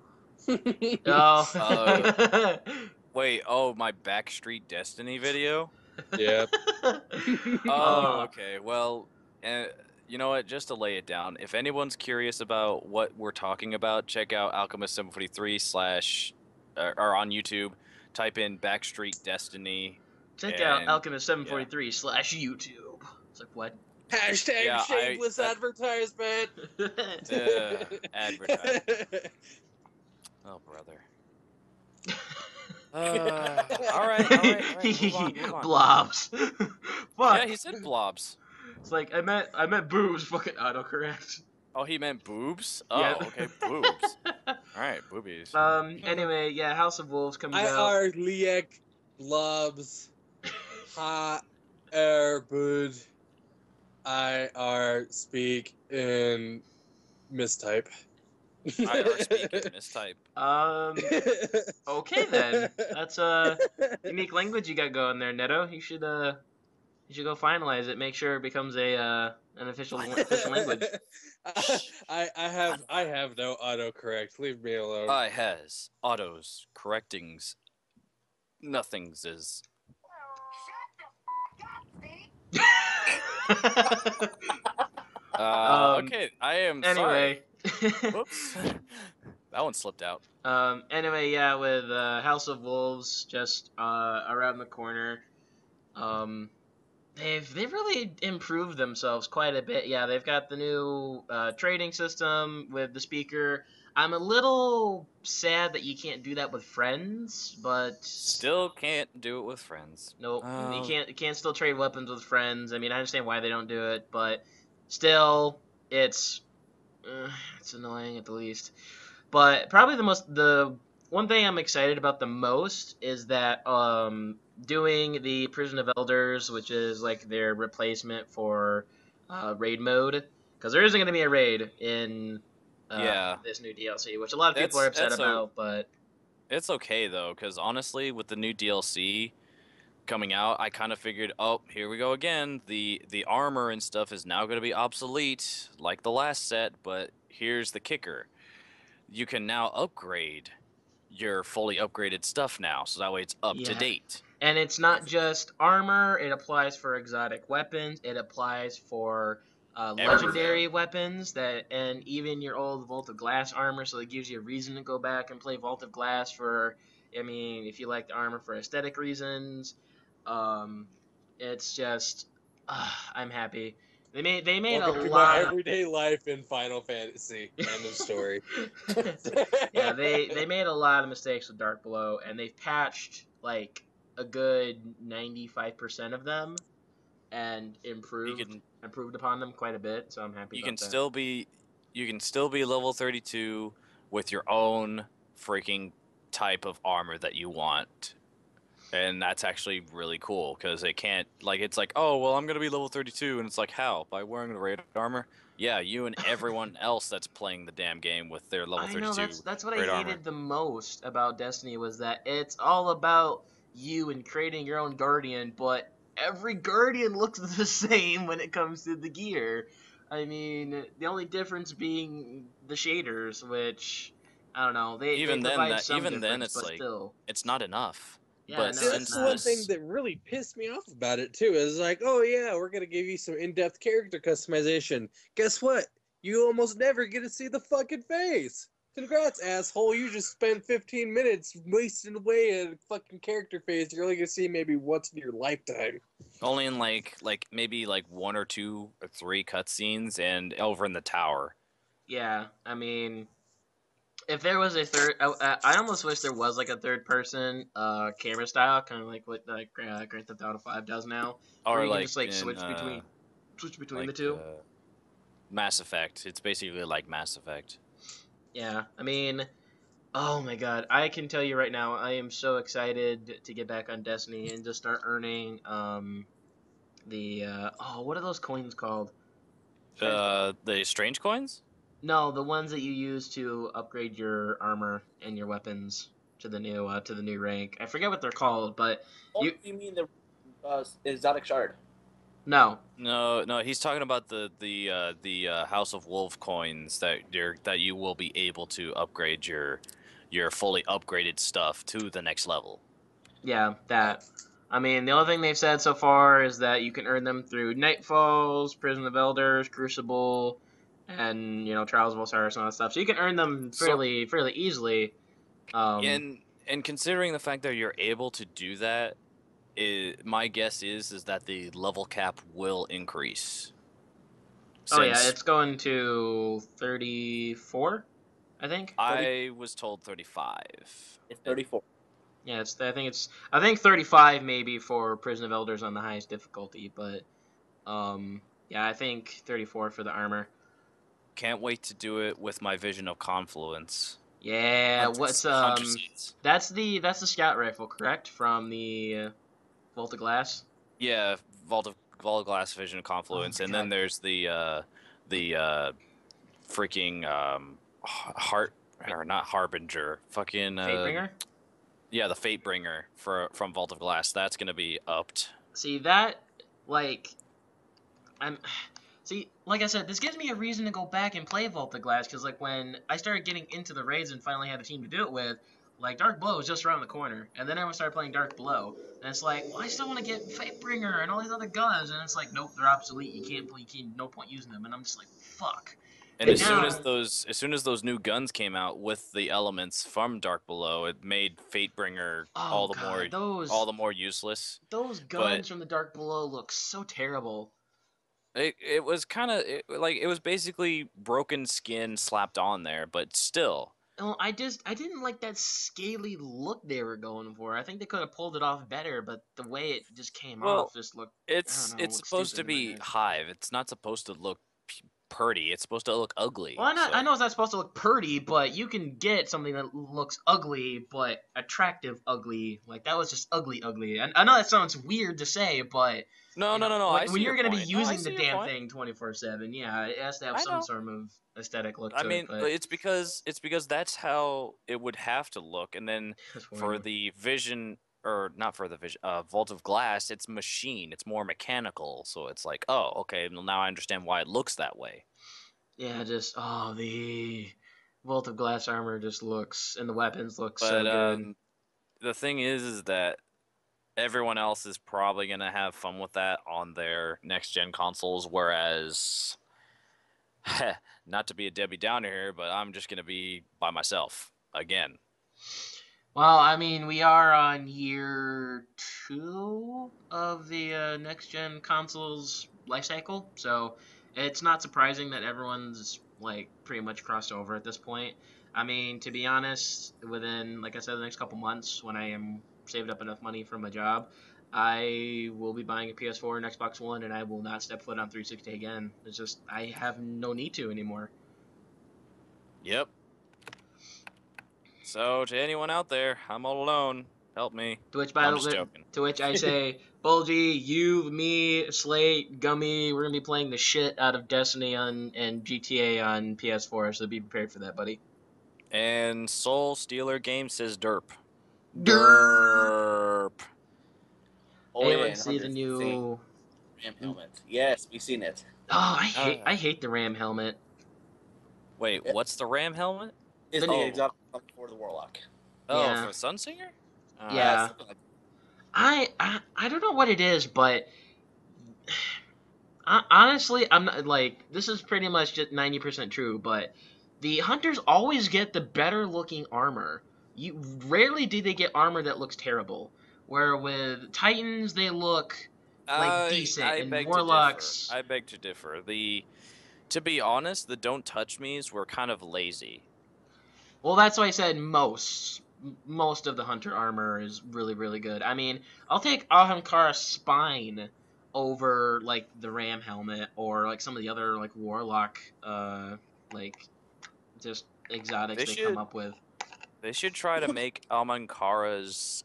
Oh. Wait, oh, my Backstreet Destiny video? Yep. Oh, okay. Well, you know what? Just to lay it down, if anyone's curious about what we're talking about, check out Alchemist 743 slash, or on YouTube. Type in Backstreet Destiny. Check out and- Alchemist743 slash YouTube. It's like, what? Hashtag Yeah, shameless advertisement. Advertisement. Oh, brother. All right. Move on. Blobs. Fuck. Yeah, he said blobs. It's like I meant boobs. Fucking autocorrect. Oh, he meant boobs? Oh, Yeah. okay, boobs. Alright, boobies. Anyway, yeah, House of Wolves comes I out. are Liek Blobs Ha Bud. I are speak in mistype. I are speaking mistype. Okay then. That's a unique language you got going there, Neto. You should go finalize it. Make sure it becomes an official language. I have no autocorrect. Leave me alone. I has autos correctings nothings is. Okay, I am anyway. sorry. Whoops. That one slipped out. Anyway, yeah, with House of Wolves just around the corner. They've really improved themselves quite a bit. Yeah, they've got the new trading system with the speaker. I'm a little sad that you can't do that with friends, but still can't do it with friends. Nope, you can't still trade weapons with friends. I mean, I understand why they don't do it, but still, it's annoying at the least. But probably the one thing I'm excited about the most is that doing the Prison of Elders, which is like their replacement for raid mode, because there isn't going to be a raid in this new DLC, which a lot of people are upset about. But it's okay though, because honestly, with the new DLC coming out, I kind of figured, oh, here we go again. The armor and stuff is now going to be obsolete, like the last set. But here's the kicker: you can now upgrade your fully upgraded stuff now, so that way it's up to date. And it's not just armor; it applies for exotic weapons. It applies for legendary weapons and even your old Vault of Glass armor. So it gives you a reason to go back and play Vault of Glass for. I mean, if you like the armor for aesthetic reasons, it's just I'm happy. They made Welcome a to lot. My everyday life in Final Fantasy. End of story. Yeah, they made a lot of mistakes with Dark Below, and they've patched like a good 95% of them, and improved upon them quite a bit. So I'm happy. You can still be level 32 with your own freaking type of armor that you want. And that's actually really cool, because it can't, like, it's like, oh, well, I'm going to be level 32, and it's like, how? By wearing the raid armor? Yeah, you and everyone else that's playing the damn game with their level 32 I know, that's what I hated armor. the most about Destiny, was that it's all about you and creating your own Guardian, but every Guardian looks the same when it comes to the gear. I mean, the only difference being the shaders, which, I don't know, they provide some difference, it's but like, still. it's not enough. Yeah, but no, that's the one thing that really pissed me off about it too. Is like, oh yeah, we're gonna give you some in-depth character customization. Guess what? You almost never get to see the fucking face. Congrats, asshole! You just spent 15 minutes wasting away a fucking character face. You're only gonna see maybe once in your lifetime. Only in like maybe like 1 or 2 or 3 cutscenes, and over in the tower. Yeah, I mean, if there was a third, I almost wish there was like a third-person camera style, kind of like what Grand Theft Auto 5 does now, Or where you like can just like in, switch between the two. Mass Effect. It's basically like Mass Effect. Yeah, I mean, oh my god, I can tell you right now, I am so excited to get back on Destiny and just start earning what are those coins called? The strange coins? No, the ones that you use to upgrade your armor and your weapons to the new rank. I forget what they're called, but You mean the exotic shard? No, No, he's talking about the House of Wolf coins that you will be able to upgrade your fully upgraded stuff to the next level. Yeah, that. I mean, the only thing they've said so far is that you can earn them through Nightfalls, Prison of Elders, Crucible, and Trials of Osiris and all that stuff. So you can earn them So fairly easily. and considering the fact that you're able to do that, my guess is that the level cap will increase. Oh yeah, Since it's going to 34, I think. 30. I was told 35. It's 34. Yeah, I think 35 maybe for Prison of Elders on the highest difficulty, but yeah, I think 34 for the armor. Can't wait to do it with my Vision of Confluence. Yeah, what's Hunter seats. that's the scout rifle, correct? From the Vault of Glass. Yeah, Vault of Glass Vision of Oh Confluence, my and God. then there's the freaking heart or not Harbinger, fucking Fatebringer? yeah, the Fatebringer from Vault of Glass. That's gonna be upped. See that, like, I'm. See, like I said, this gives me a reason to go back and play Vault of Glass, because, like, when I started getting into the raids and finally had a team to do it with, like, Dark Blow was just around the corner, and then everyone started playing Dark Blow, and it's like, well, I still want to get Fatebringer and all these other guns, and it's like, nope, they're obsolete, you can't, no point using them, and I'm just like, fuck. And And as soon now, as those new guns came out with the elements from Dark Below, it made Fatebringer oh god, all the more useless. those But guns from the Dark Below look so terrible. it was kind of like it was basically broken skin slapped on there, but still. Well, I didn't like that scaly look they were going for. I think they could have pulled it off better, but the way it just came Well, off just looked, I don't know, it's looked supposed stupid to in my be head. Hive. It's not supposed to look pretty. It's supposed to look ugly. Well, So. I know it's not supposed to look pretty, but you can get something that looks ugly, but attractive ugly. Like, that was just ugly ugly. And I know that sounds weird to say, but No. I when see you're your going to be point. No, I using the see your damn point. thing 24/7, yeah, it has to have I some know. sort of aesthetic look I to it. mean, But it's because that's how it would have to look. And then that's for horrible. the Vision, or not for the Vision, Vault of Glass, it's machine. It's more mechanical. So it's like, oh, okay, well, now I understand why it looks that way. Yeah, just the Vault of Glass armor just looks, and the weapons look so But good. the thing is that everyone else is probably gonna have fun with that on their next gen consoles, whereas. Not to be a Debbie Downer here, but I'm just gonna be by myself again. Well, I mean, we are on year 2 of the next gen consoles life cycle, so it's not surprising that everyone's like pretty much crossed over at this point. I mean, to be honest, within, like I said, the next couple months, when I am saved up enough money from my job, I will be buying a PS4 and Xbox One, and I will not step foot on 360 again. It's just I have no need to anymore. Yep. So to anyone out there, I'm all alone. Help me. To which, I'm just joking. To which I say, Bulgy, you, me, Slate, Gummy, we're gonna be playing the shit out of Destiny and GTA on PS4, so be prepared for that, buddy. And Soul Stealer Game says derp. Derp. Oh, Anyone yeah, see the new Ram helmet? Yes, we've seen it. Oh, I hate the Ram helmet. Wait, Yeah. what's the Ram helmet? It's The the new- exotic for the Warlock. Oh, Yeah. for Sunsinger? Yeah. something like I don't know what it is, but honestly, I'm not like this is pretty much just 90% true, but the hunters always get the better looking armor. You rarely do they get armor that looks terrible. Where with Titans they look like decent, I and beg Warlocks. to differ. I beg to differ. To be honest, the Don't Touch Me's were kind of lazy. Well, that's why I said most of the hunter armor is really good. I mean, I'll take Ahamkara's spine over like the ram helmet or like some of the other like warlock like just exotics they come up with. They should try to make Almankara's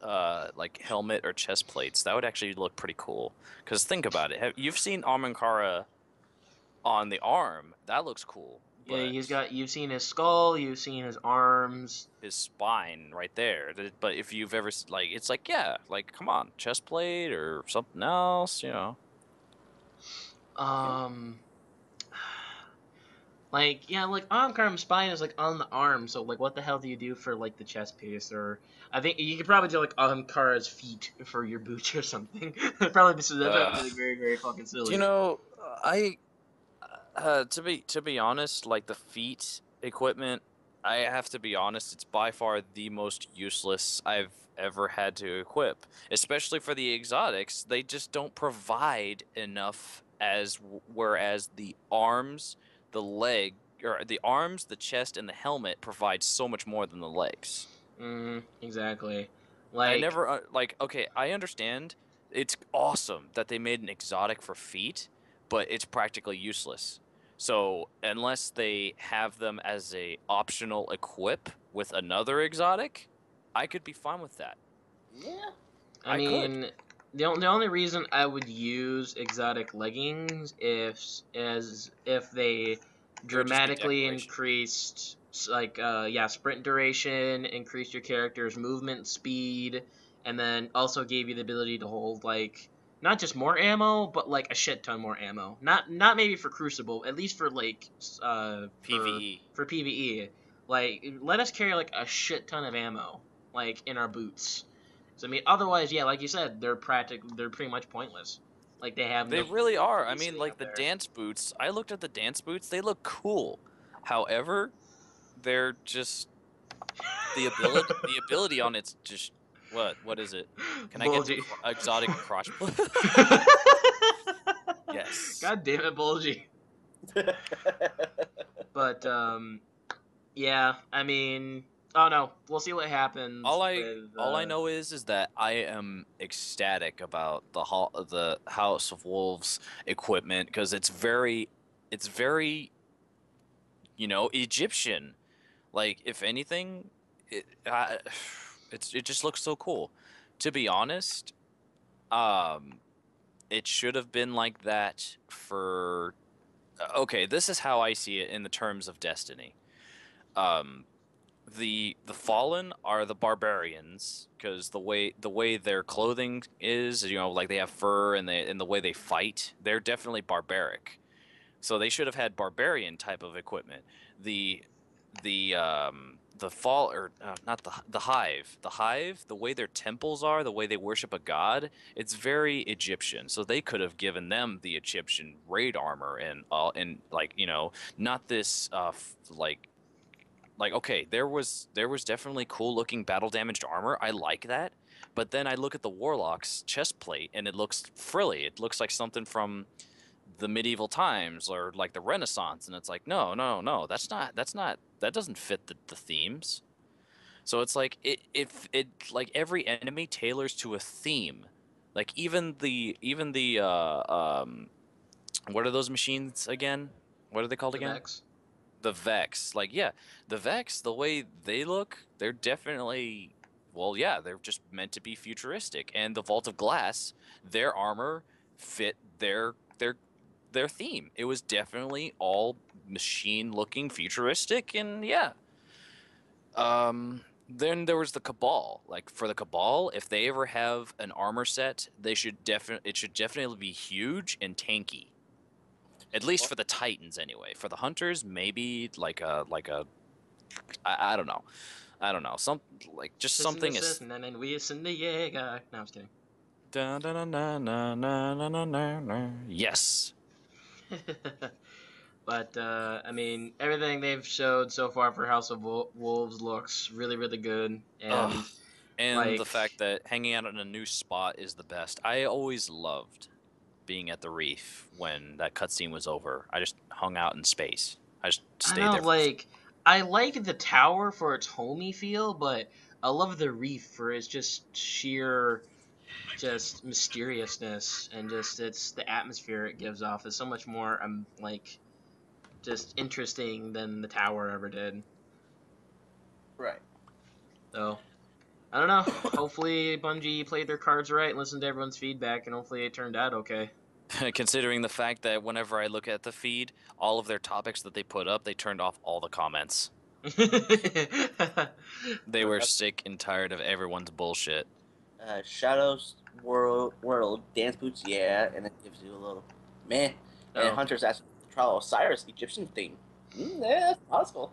like helmet or chest plates. That would actually look pretty cool. Because think about it. You've seen Almankara on the arm. That looks cool. Yeah, you've seen his skull, you've seen his arms, his spine right there. But if you've ever like, it's like, yeah, like come on, chest plate or something else, you know. Um, like yeah, like Arm Spine is like on the arm, so like what the hell do you do for like the chest piece? Or I think you could probably do like Ankara's feet for your boots or something. Probably this is that's Uh, probably very very fucking you silly. know, I to be honest, like the feet equipment, I have to be honest, it's by far the most useless I've ever had to equip. Especially for the exotics, they just don't provide enough whereas the arms, the leg, or the arms, the chest, and the helmet provide so much more than the legs. Exactly. I Like never like okay, I understand it's awesome that they made an exotic for feet, but it's practically useless. So, unless they have them as a optional equip with another exotic, I could be fine with that. Yeah. I I could. mean, the only reason I would use exotic leggings if they It would just be dramatically decoration. increased like yeah, sprint duration, increased your character's movement speed, and then also gave you the ability to hold like not just more ammo, but like a shit ton more ammo. Not maybe for Crucible, at least for like PvE. for PvE. Like let us carry like a shit ton of ammo like in our boots. So I mean, otherwise, yeah, like you said, they're pretty much pointless. Like they have They no really point to are. I be mean, sitting like up the there. dance boots. I looked at the dance boots. They look cool. However, they're just the ability on it's just what is it? Can I get Bulgy. exotic crotch? Yes. God damn it, Bulgy. But yeah, I mean, oh no, we'll see what happens with All I know is that I am ecstatic about the House of Wolves equipment because it's very Egyptian. Like if anything, it just looks so cool. To be honest, um, it should have been like that for. Okay, this is how I see it in the terms of Destiny. Um, the fallen are the barbarians because the way their clothing is, like they have fur and the way they fight, they're definitely barbaric. So they should have had barbarian type of equipment. The fall or not the hive, the way their temples are, the way they worship a god, it's very Egyptian. So they could have given them the Egyptian raid armor and like not this like okay, there was definitely cool looking battle damaged armor. I like that. But then I look at the warlock's chest plate and it looks frilly. It looks like something from the medieval times or like the Renaissance, and it's like no, no, no, that doesn't fit the themes. So it's like it like every enemy tailors to a theme. Like even the what are those machines again? What are they called the again? Vex. The Vex. Like, yeah, the Vex, the way they look, they're definitely, well, yeah, they're just meant to be futuristic. And the Vault of Glass, their armor fit their theme. It was definitely all machine looking futuristic and yeah. Then there was the Cabal. Like for the Cabal, if they ever have an armor set, it should definitely be huge and tanky. At least for the Titans, anyway. For the Hunters, maybe I don't know. I don't know. Just Listen, something this is is. and then we listen to Jaeger. No, I'm just kidding. Yes. But I mean, everything they've showed so far for House of Wolves looks really, really good, Ugh. and And the like, fact that hanging out in a new spot is the best. I always loved being at the reef when that cutscene was over. I just hung out in space. I just I stayed don't there know, for. like, I like the tower for its homey feel, but I love the reef for its just sheer, just mysteriousness and just it's the atmosphere it gives off is so much more like just interesting than the tower ever did. Right. So I don't know. Hopefully Bungie played their cards right and listened to everyone's feedback, and hopefully it turned out okay. Considering the fact that whenever I look at the feed, all of their topics that they put up, they turned off all the comments. They were sick and tired of everyone's bullshit. Shadows World Dance Boots, yeah, and it gives you a little meh. And Oh. Hunter's asked the trial of Cyrus Egyptian theme. Yeah, that's possible.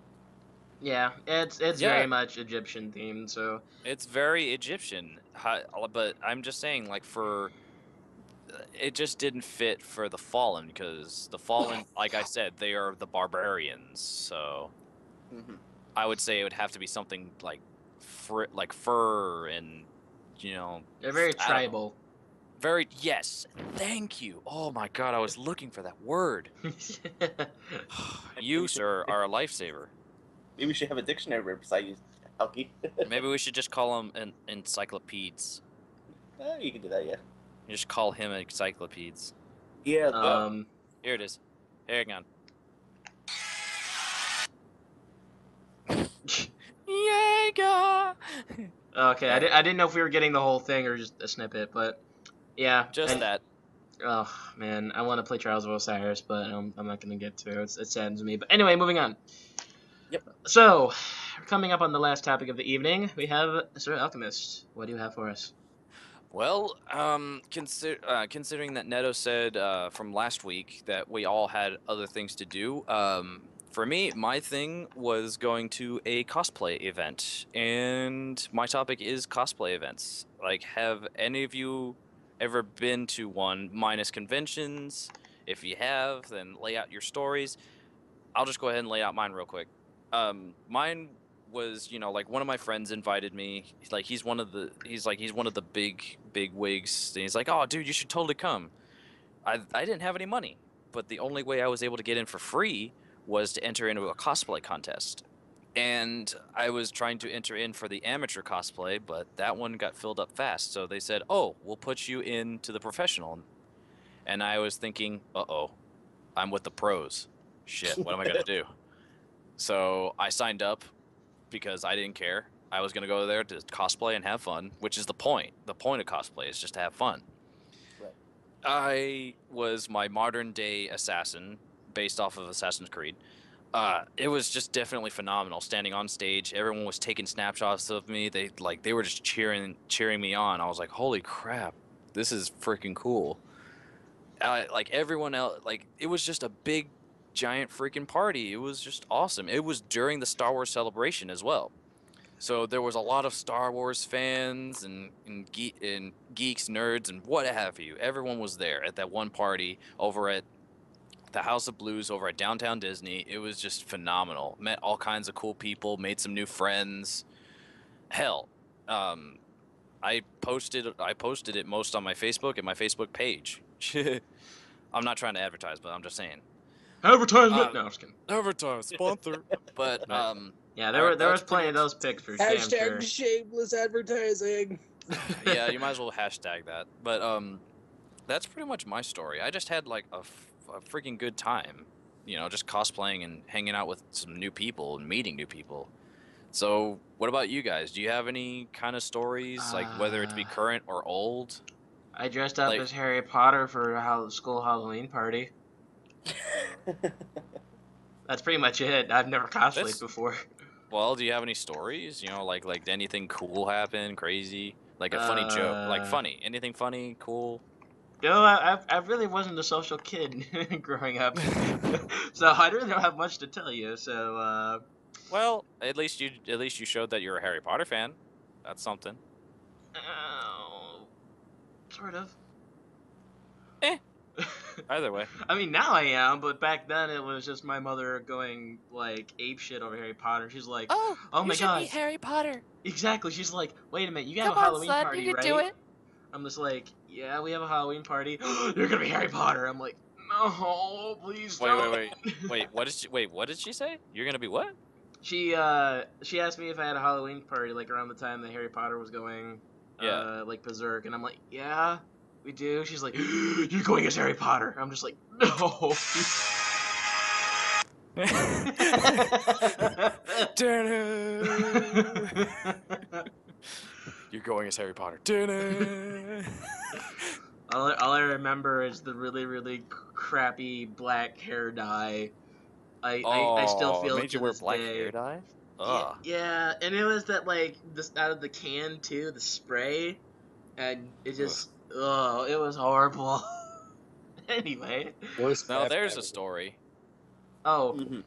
Yeah, it's Yeah. very much Egyptian themed. So It's very Egyptian, but I'm just saying, like, it just didn't fit for the Fallen, because the Fallen, like I said, they are the barbarians. So Mm-hmm. I would say it would have to be something like fur and, they're very I don't know. tribal. Very, yes, thank you. Oh my God, I was looking for that word. You, sir, are a lifesaver. Maybe we should have a dictionary right beside you, Helki. Maybe we should just call him an encyclopedies. You can do that, yeah. You just call him encyclopedies. Yeah. Here it is. Hang on. Jaeger! Okay, I didn't know if we were getting the whole thing or just a snippet, but yeah. Just that. Oh man, I want to play Trials of Osiris, but I'm not gonna get to it. It saddens me. But anyway, moving on. Yep. So, coming up on the last topic of the evening, we have Sir Alchemist. What do you have for us? Well, considering that Neto said from last week that we all had other things to do, for me, my thing was going to a cosplay event, and my topic is cosplay events. Like, have any of you ever been to one, minus conventions? If you have, then lay out your stories. I'll just go ahead and lay out mine real quick. Mine was, like, one of my friends invited me. He's one of the big wigs, and he's like, "Oh, dude, you should totally come." I didn't have any money, but the only way I was able to get in for free was to enter into a cosplay contest. And I was trying to enter in for the amateur cosplay, but that one got filled up fast. So they said, "Oh, we'll put you into the professional." And I was thinking, "Uh-oh, I'm with the pros. Shit, what am I gonna do?" So I signed up because I didn't care. I was gonna go there to cosplay and have fun, which is the point. The point of cosplay is just to have fun. Right. I was my modern day assassin, based off of Assassin's Creed. It was just definitely phenomenal. Standing on stage, everyone was taking snapshots of me. They were just cheering me on. I was like, holy crap, this is freaking cool. Like everyone else, like it was just a big, giant freaking party. It was just awesome. It was during the Star Wars celebration as well. So there was a lot of Star Wars fans and geeks, nerds, and what have you. Everyone was there at that one party over at the House of Blues over at Downtown Disney. It was just phenomenal. Met all kinds of cool people, made some new friends. Hell, I posted it most on my Facebook and my Facebook page. I'm not trying to advertise, but I'm just saying. Advertisement. No, I'm just kidding. Advertise, sponsor. But Yeah, there was plenty of those pics for damn Hashtag sure. shameless advertising. yeah, you might as well hashtag that. But that's pretty much my story. I just had like a freaking good time, just cosplaying and hanging out with some new people and meeting new people. So, what about you guys? Do you have any kind of stories, like whether it be current or old? I dressed up as Harry Potter for a school Halloween party. That's pretty much it. I've never cosplayed before. Well, do you have any stories? Like anything cool happen, crazy, like a funny joke, like funny, anything funny, cool? No, I really wasn't a social kid growing up, so I really don't have much to tell you. So, well, at least you showed that you're a Harry Potter fan. That's something. Sort of. Either way. I mean, now I am, but back then it was just my mother going like ape shit over Harry Potter. She's like, "Oh my god, you should be Harry Potter." Exactly. She's like, "Wait a minute, you have a Halloween party, you right?" do it. I'm just like, "Yeah, we have a Halloween party." You're gonna be Harry Potter. I'm like, "No, please don't." Wait. What did she say? You're gonna be what? She asked me if I had a Halloween party like around the time that Harry Potter was going, like berserk, and I'm like, "Yeah, we do." She's like, "You're going as Harry Potter." I'm just like, "No." You're going as Harry Potter. All I remember is the really, really crappy black hair dye. I still feel made it you to wear this black day. hair dye? Yeah, and it was that like this out of the can too, the spray, and it just it was horrible. Anyway. Worst Now crap there's ever. a story. Oh, Mhm.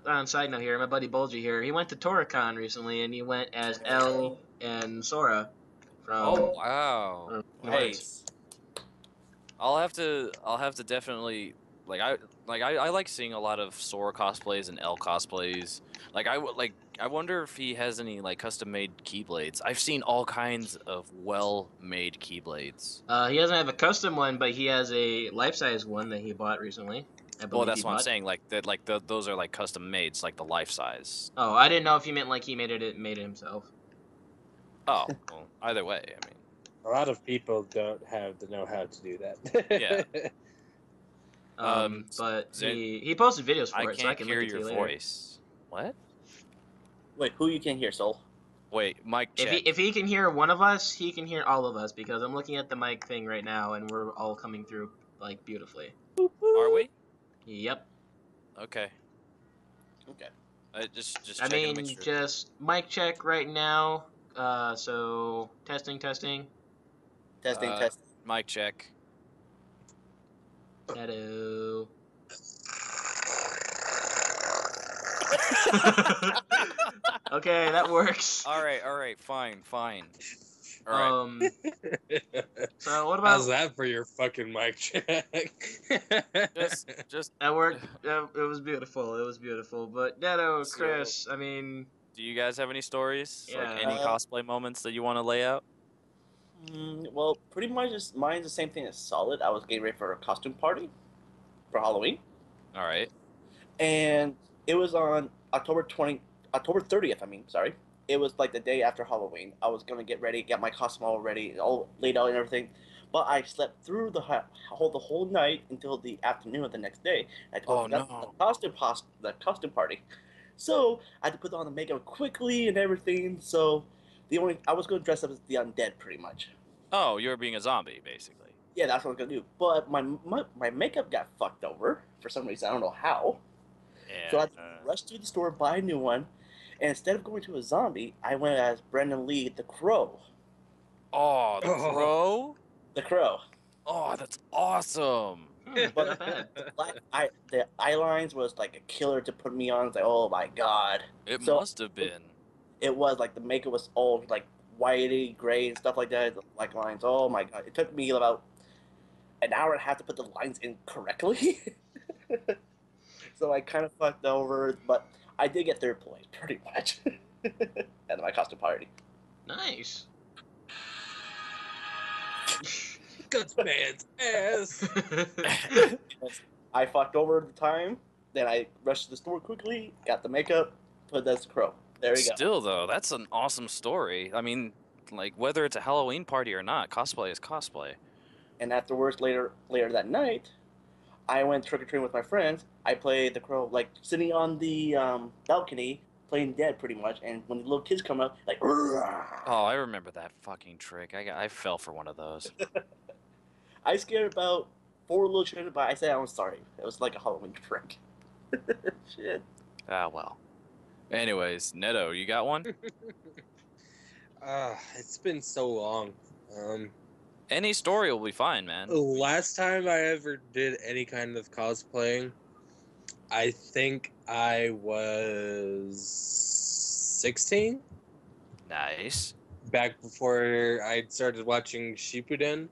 on side note here, my buddy Bulgy here, he went to Toricon recently, and he went as L and Sora from. Oh wow. Nice. I'll have to definitely I like seeing a lot of Sora cosplays and L cosplays. I wonder if he has any like custom made keyblades. I've seen all kinds of well made keyblades. He doesn't have a custom one, but he has a life size one that he bought recently. I Well, believe that's he what I'm bought. saying. Those are like custom made, it's like the life size. Oh, I didn't know if he meant like he made it himself. Oh, well, either way, I mean, A lot of people don't have the know-how to do that. Yeah. But Zen- he posted videos for I it, so I can't can hear link it to your you later. voice. What? Wait, who you can hear, Soul? Wait, mic check. If he can hear one of us, he can hear all of us because I'm looking at the mic thing right now, and we're all coming through like beautifully. Are we? Yep. Okay. Okay. Just I checking to mean, make sure. just mic check right now. So testing. Testing, Uh, testing. Mic check. Hello. Okay, that works. All right, fine. All right. So what How's about that for your fucking mic check? Just that worked? It was beautiful. It was beautiful. But Neto, So- Chris, I mean, do you guys have any stories? Like Yeah. any cosplay moments that you want to lay out? Well, pretty much mine's the same thing as Solid. I was getting ready for a costume party for Halloween, All right. and it was on October 30th. I mean, sorry. It was like the day after Halloween. I was gonna get ready, get my costume all ready, all laid out and everything. But I slept through the whole night until the afternoon of the next day. I Oh, forgot no. the costume party. So I had to put on the makeup quickly and everything. So I was gonna dress up as the undead pretty much. Oh, you're being a zombie, basically. Yeah, that's what I was gonna do. But my makeup got fucked over for some reason. I don't know how. Yeah. So I had to rush to the store, buy a new one, and instead of going to a zombie, I went as Brendan Lee, the Crow. Oh, the crow. The Crow. Oh, that's awesome. not bad. The eye lines was like a killer to put me on. It's like, oh my god. It So- must have been. It was like the makeup was all like whitey, gray, and stuff like that. Like lines. Oh my god. It took me about an hour and a half to put the lines in correctly. So I kind of fucked over, but I did get third place pretty much at my costume party. Nice. Guts man's ass. I fucked over the time, then I rushed to the store quickly, got the makeup, put as Crow. There we go. Still, though, that's an awesome story. I mean, like, whether it's a Halloween party or not, cosplay is cosplay. And afterwards, later that night, I went trick or treating with my friends. I played the Crow, like sitting on the balcony, playing dead pretty much. And when the little kids come up, like, "Rrrr." Oh, I remember that fucking trick. I fell for one of those. I scared about 4 little children, but I said I was sorry. It was like a Halloween trick. Shit. Ah, well. Anyways, Neto, you got one? It's been so long. Any story will be fine, man. Last time I ever did any kind of cosplaying, I think I was 16, Nice. back before I'd started watching Shippuden.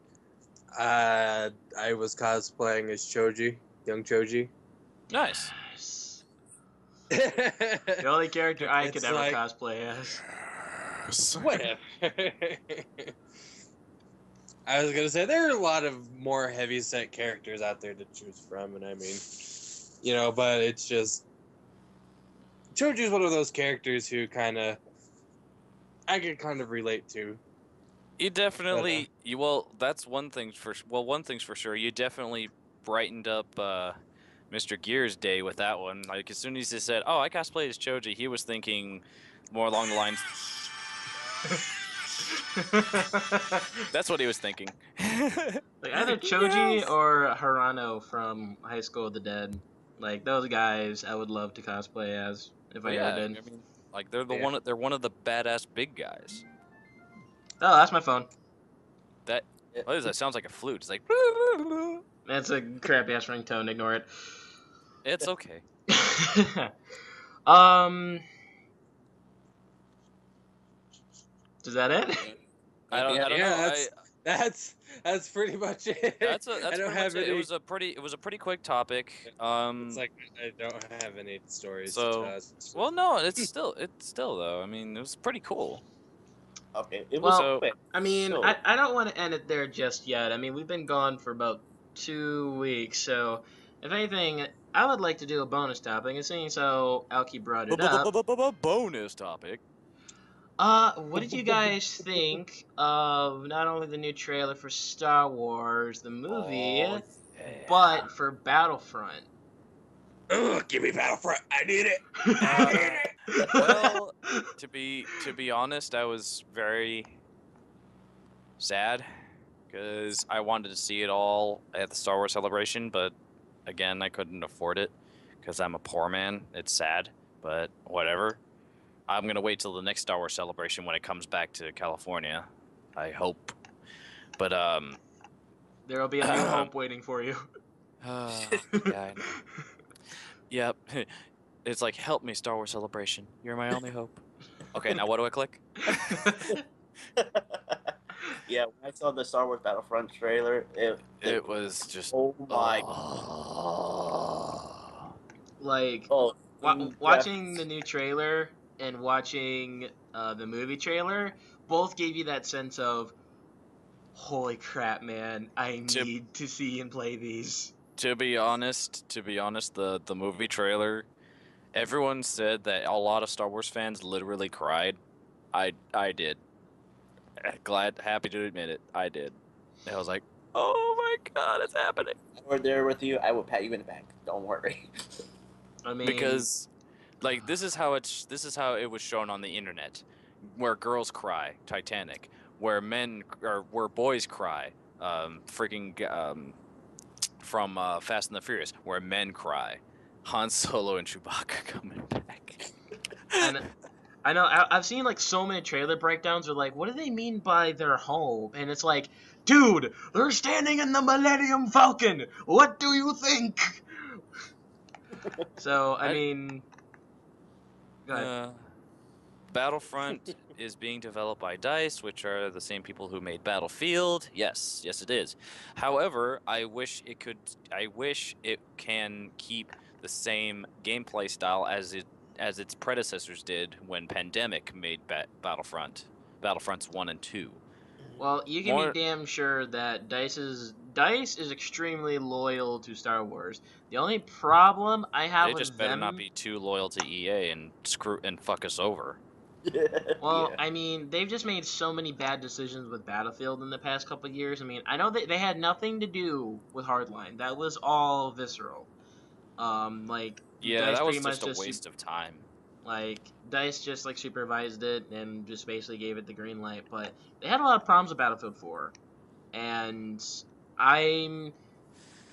I was cosplaying as Choji, young Choji. Nice. The only character I could It's ever like- cosplay as. Whatever. I was gonna say there are a lot of more heavy-set characters out there to choose from, and I mean, but it's just Choji's one of those characters who I can kind of relate to. You definitely that's one thing's for sure. You definitely brightened up Mr. Gear's day with that one. Like as soon as he said, "Oh, I cosplay as Choji," he was thinking more along the lines. That's what he was thinking. Like either Choji or Harano from High School of the Dead. Like those guys, I would love to cosplay as if I ever did. I mean, like they're Yeah. they're one of the badass big guys. Oh, that's my phone. That What is that? Sounds like a flute. It's like. That's a crappy ass ringtone. Ignore it. It's okay. Is that it? I don't know. That's pretty much it. That's I pretty don't much have it. any. It was a pretty quick topic. It's like I don't have any stories to So, tell us. well, no, it's still though. I mean, it was pretty cool. Okay, it was Well, quick. I mean, So, I don't want to end it there just yet. I mean, we've been gone for about 2 weeks, so if anything, I would like to do a bonus topic, and seeing so Alki brought it up, Bonus topic. what did you guys think of not only the new trailer for Star Wars, the movie, Oh, yeah. but for Battlefront? Ugh, give me Battlefront. I need it. Well, to be honest, I was very sad because I wanted to see it all at the Star Wars celebration, but again, I couldn't afford it because I'm a poor man. It's sad, but whatever. I'm gonna wait till the next Star Wars celebration when it comes back to California. I hope, but There'll be a new hope waiting for you. yeah, I know. Yep. It's like, help me, Star Wars Celebration. You're my only hope. Okay, now what do I click? yeah, when I saw the Star Wars Battlefront trailer, It was just. oh my, Like, oh, watching the new trailer and watching the movie trailer both gave you that sense of, holy crap, man, I need to see and play these. To be honest, the movie trailer, everyone said that a lot of Star Wars fans literally cried. I did. Happy to admit it. I did. I was like, oh my god, it's happening. If I were there with you, I would pat you in the back. Don't worry. I mean, Because, like, this is how it was shown on the internet, where girls cry, Titanic, where boys cry, from Fast and the Furious, where men cry, Han Solo and Chewbacca coming back. and I know I've seen like so many trailer breakdowns are like, what do they mean by their home? And it's like, dude, they're standing in the Millennium Falcon. What do you think? So I mean, go ahead. Battlefront is being developed by DICE, which are the same people who made Battlefield. Yes, it is. However, I wish it can keep the same gameplay style as its predecessors did when Pandemic made Battlefronts 1 and 2. Well, you can be damn sure that DICE is extremely loyal to Star Wars. The only problem I have They with just better them, not be too loyal to EA and fuck us over. well, Yeah. I mean, they've just made so many bad decisions with Battlefield in the past couple of years. I mean, I know they had nothing to do with Hardline. That was all Visceral. Like, Yeah, DICE that was pretty much just a waste of time. Like, DICE just, like, supervised it and just basically gave it the green light. But they had a lot of problems with Battlefield 4. And I'm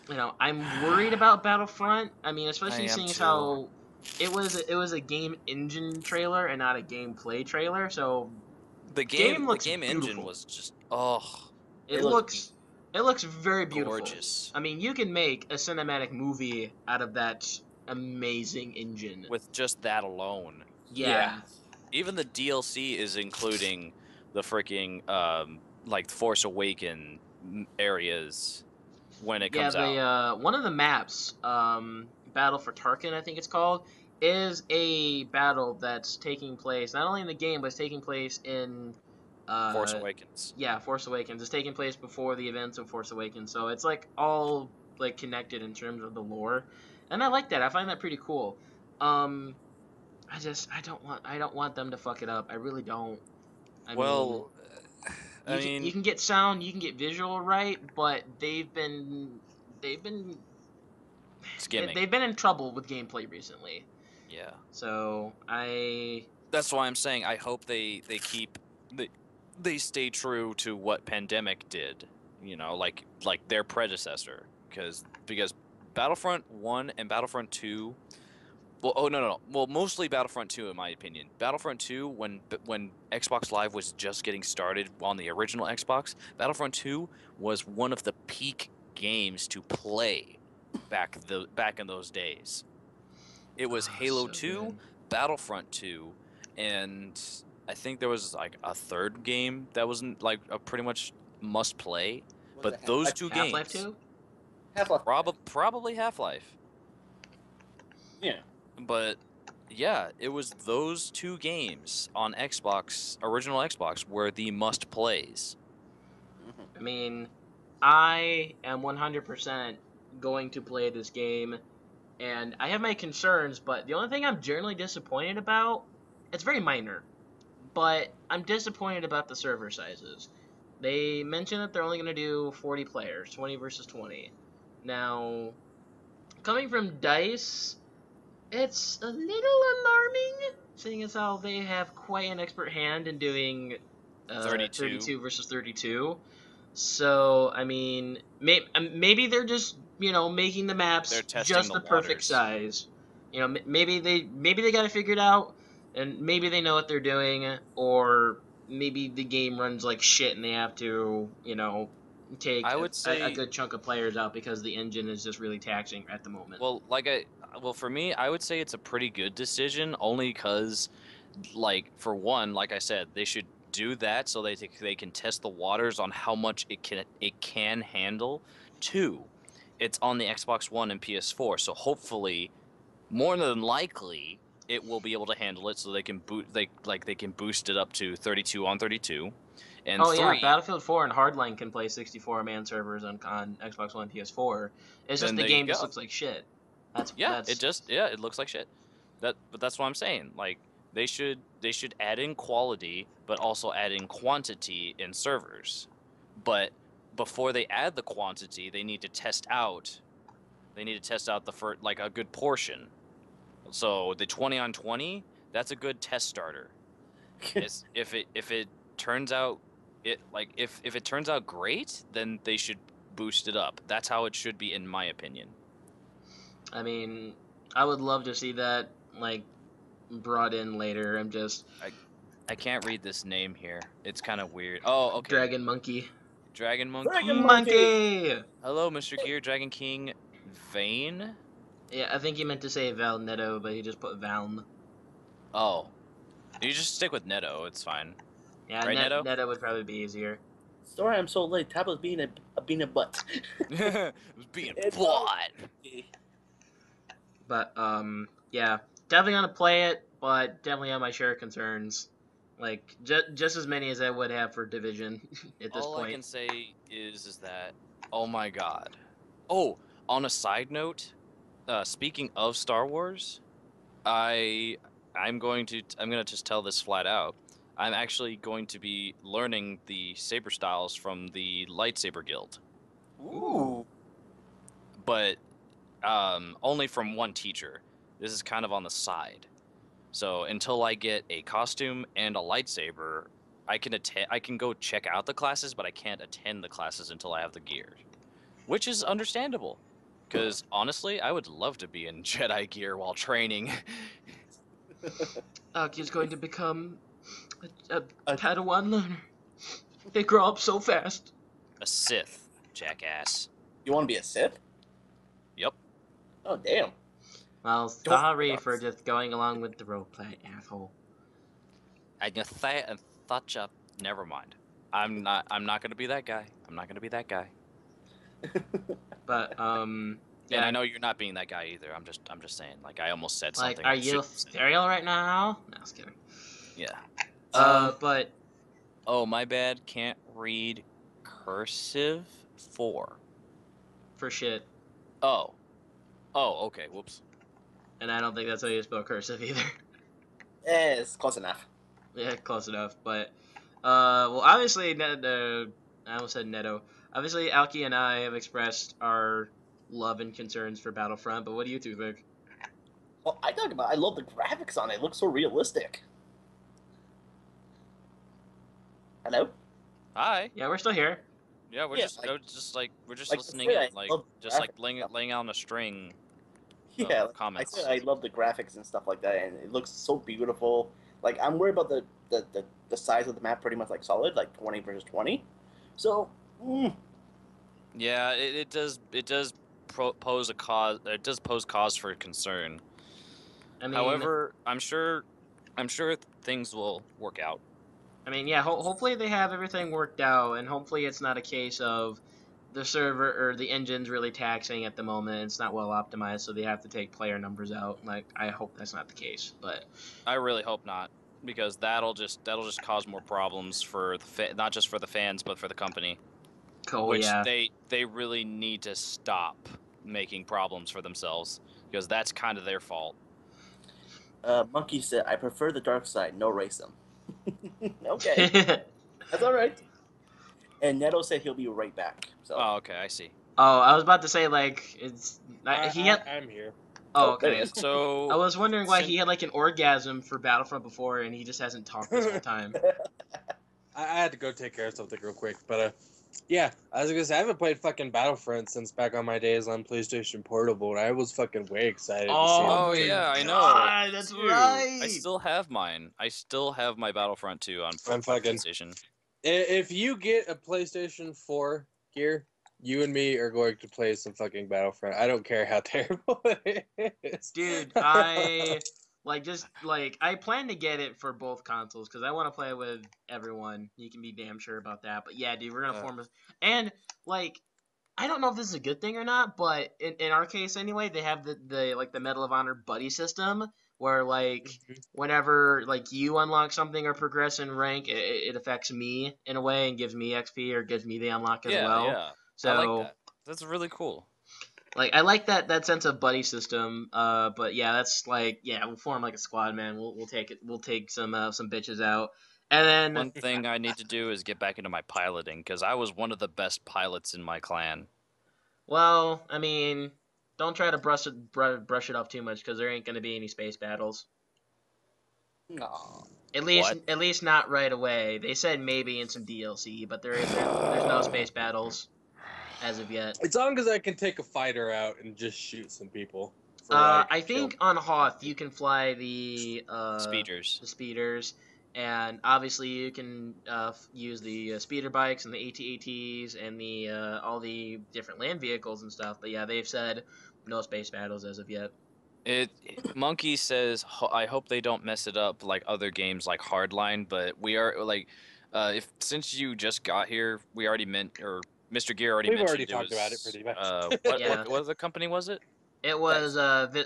worried about Battlefront. I mean, especially seeing as how it was a game engine trailer and not a gameplay trailer. So the game beautiful. engine was just it looks very beautiful. gorgeous. I mean, you can make a cinematic movie out of that amazing engine With just that alone. Yeah. Even the DLC is including the freaking like Force Awaken areas when it comes out. One of the maps, Battle for Tarkin, I think it's called, is a battle that's taking place not only in the game but it's taking place in Force Awakens. Yeah, Force Awakens. It's taking place before the events of Force Awakens, so it's like all like connected in terms of the lore, and I like that. I find that pretty cool. I don't want them to fuck it up. I really don't. I mean, you can get sound, you can get visual right, but they've been skimming. They've been in trouble with gameplay recently. Yeah. So That's why I'm saying I hope they stay true to what Pandemic did. You know, like their predecessor, because Battlefront 1 and Battlefront 2 Well, oh no. Well, mostly Battlefront 2 in my opinion. Battlefront 2 when Xbox Live was just getting started on the original Xbox, Battlefront 2 was one of the peak games to play back in those days. It was Halo So 2, good. Battlefront 2, and I think there was like a third game that wasn't like a pretty much must play. Was But it those Half-Life? two Half-Life games, 2? Half-Life. probably Half-Life. Yeah. But yeah, it was those two games on Xbox, original Xbox, were the must plays. I mean, I am 100% going to play this game, and I have my concerns, but the only thing I'm generally disappointed about, it's very minor, but I'm disappointed about the server sizes. They mentioned that they're only going to do 40 players, 20 versus 20. Now, coming from DICE, it's a little alarming, seeing as how they have quite an expert hand in doing 32 versus 32. So, I mean, maybe they're just, making the They're maps testing just the the perfect waters. size. Maybe they got it figured out, and maybe they know what they're doing, or maybe the game runs like shit and they have to, take I would a say, good chunk of players out because the engine is just really taxing at the moment. well, for me, I would say it's a pretty good decision, only because, like, for one, like I said, they should do that so they can test the waters on how much it can handle. Two, it's on the Xbox One and PS4, so hopefully, more than likely, it will be able to handle it, so they can boost it up to 32 on 32. And Oh yeah, three, Battlefield 4 and Hardline can play 64-man servers on Xbox One and PS4. It's just then the there you game just go. looks like shit. That's Yeah, that's it looks like shit. But that's what I'm saying. Like they should add in quality, but also add in quantity in servers. But before they add the quantity, they need to test out. They need to test out the first, like, a good portion. So the 20 on 20, that's a good test starter. It's, if it turns out if it turns out great, then they should boost it up. That's how it should be, in my opinion. I mean, I would love to see that like brought in later. I'm just I can't read this name here. It's kind of weird. Oh, okay. Dragon Monkey. Dragon Dragon Monkey. Monkey! Monkey. Hello, Mr. Gear. Dragon King Vane. Yeah, I think he meant to say Val Neto, but he just put Valm. Oh, you just stick with Neto. It's fine. Yeah, Right, Neto? Neto would probably be easier. Sorry, I'm so late. Tablet's being a butt. It was being It's bought. But yeah, definitely gonna play it, but definitely have my share of concerns. Like just as many as I would have for Division at this All I point. can say is that, oh my god. Oh, on a side note, speaking of Star Wars, I'm gonna just tell this flat out. I'm actually going to be learning the saber styles from the lightsaber guild, Ooh. but only from one teacher. This is kind of on the side. So until I get a costume and a lightsaber, I can go check out the classes, but I can't attend the classes until I have the gear, which is understandable. Because honestly, I would love to be in Jedi gear while training. Aki's going to become a A- Padawan learner. They grow up so fast. A Sith, jackass. You want to be a Sith? Yep. Oh, damn. Well, Don't- sorry for just going along with the roleplay, asshole. And you and thought you. Never mind. I'm not gonna be that guy. I'm not gonna be that guy. But And yeah, I know you're not being that guy either. I'm just saying. Like, I almost said like, something. are I you shouldn't say. ethereal right now? No, just kidding. Yeah. But Oh, my bad. Can't read cursive 4. for shit, Oh. Oh, okay. Whoops. and I don't think that's how you spell cursive either. It's close enough. Yeah, close enough. But well, obviously, I almost said Neto. Obviously, Alki and I have expressed our love and concerns for Battlefront. But what do you two think? Well, I love the graphics on it. It looks so realistic. Hello? Hi. Yeah, we're still here. Yeah, we're Yeah, just like- we're just like I listening said, in, I like love just like graphics. laying out on a string. Yeah, like, comments. I love the graphics and stuff like that, and it looks so beautiful. Like I'm worried about the size of the map, pretty much like solid, like 20 versus 20. So, Yeah, it does pose a cause. It does pose cause for concern. I mean, However, I'm sure things will work out. I mean, yeah. Hopefully they have everything worked out, and hopefully it's not a case of the server or the engine's really taxing at the moment. It's not well optimized, so they have to take player numbers out. Like, I hope that's not the case, but I really hope not, because that'll just cause more problems for the not just for the fans but for the company, oh which yeah. they really need to stop making problems for themselves, because that's kind of their fault. Monkey said, "I prefer the dark side. No racism." Okay, that's all right. And Neto said he'll be right back. So, Oh, okay, I see. Oh, I was about to say like he had. I'm here. Oh, there he okay. is. So I was wondering why Shen- he had like an orgasm for Battlefront before, and he just hasn't talked this whole time. I had to go take care of something real quick, but yeah, I was gonna say I haven't played fucking Battlefront since back on my days on PlayStation Portable, and I was fucking way excited to see it. Oh my yeah, I know. God, that's Dude, right. I still have mine. I still have my Battlefront 2 on I'm fucking- PlayStation. If you get a PlayStation 4 here, you and me are going to play some fucking Battlefront. I don't care how terrible it is. Dude, I I plan to get it for both consoles because I want to play with everyone. You can be damn sure about that. But yeah, dude, we're gonna form a and like I don't know if this is a good thing or not, but in our case anyway, they have the Medal of Honor buddy system where like whenever like you unlock something or progress in rank, it affects me in a way and gives me XP or gives me the unlock as well. Yeah. So I like that. That's really cool. like I like that sense of buddy system. But yeah, that's like we'll form like a squad, man. We'll take it. We'll take some bitches out, and then One thing I need to do is get back into my piloting, because I was one of the best pilots in my clan. well, I mean, don't try to brush it up too much because there ain't gonna be any space battles. Aw. At least not right away. They said maybe in some DLC, but there's no space battles as of yet. As long as I can take a fighter out and just shoot some people. For, I think on Hoth you can fly the Speeders. and obviously you can use the speeder bikes and the AT-ATs and the all the different land vehicles and stuff. But yeah, they've said no space battles as of yet. Monkey says, I hope they don't mess it up like other games like Hardline, but we are like, if since you just got here, we already Mr. Gear already We've mentioned already it talked was, about it pretty much. What other company was it? It was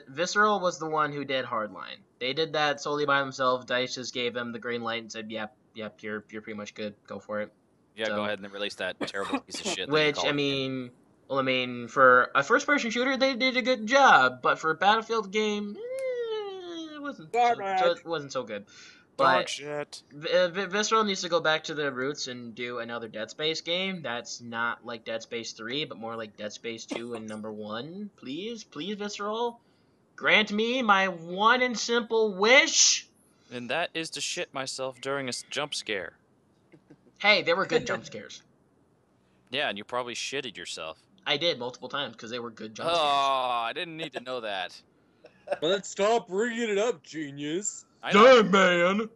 Visceral was the one who did Hardline. They did that solely by themselves. Dice just gave them the green light and said, "Yep, you're pretty much good. Go for it." Yeah, So- go ahead and release that terrible piece of shit. that you Which called it. I mean, for a first-person shooter, they did a good job. But for a Battlefield game, it wasn't so good. Dog But shit. Visceral needs to go back to their roots and do another Dead Space game that's not like Dead Space 3, but more like Dead Space 2 and number 1. Please, Visceral, grant me my one and simple wish. And that is to shit myself during a jump scare. Hey, they were good jump scares. Yeah, and you probably shitted yourself. I did multiple times because they were good jump Oh, scares. I didn't need to know that. Let's stop bringing it up, genius. I know. man.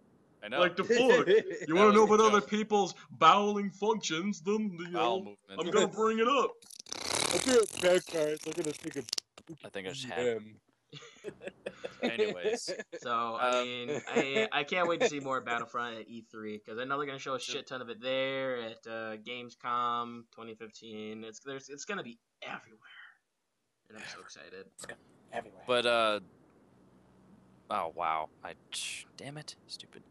I know. Like the fuck. That You want to know was a about other joke. people's bowling functions? Then Bowel movements. I'm gonna bring it up. I'll be right back, guys. I'm gonna take a. I think I just had. Anyways, So I mean, I can't wait to see more Battlefront at E3 because I know they're gonna show a shit ton of it there at Gamescom 2015. It's gonna be everywhere, and I'm so excited. Everywhere. but oh wow, damn it, stupid.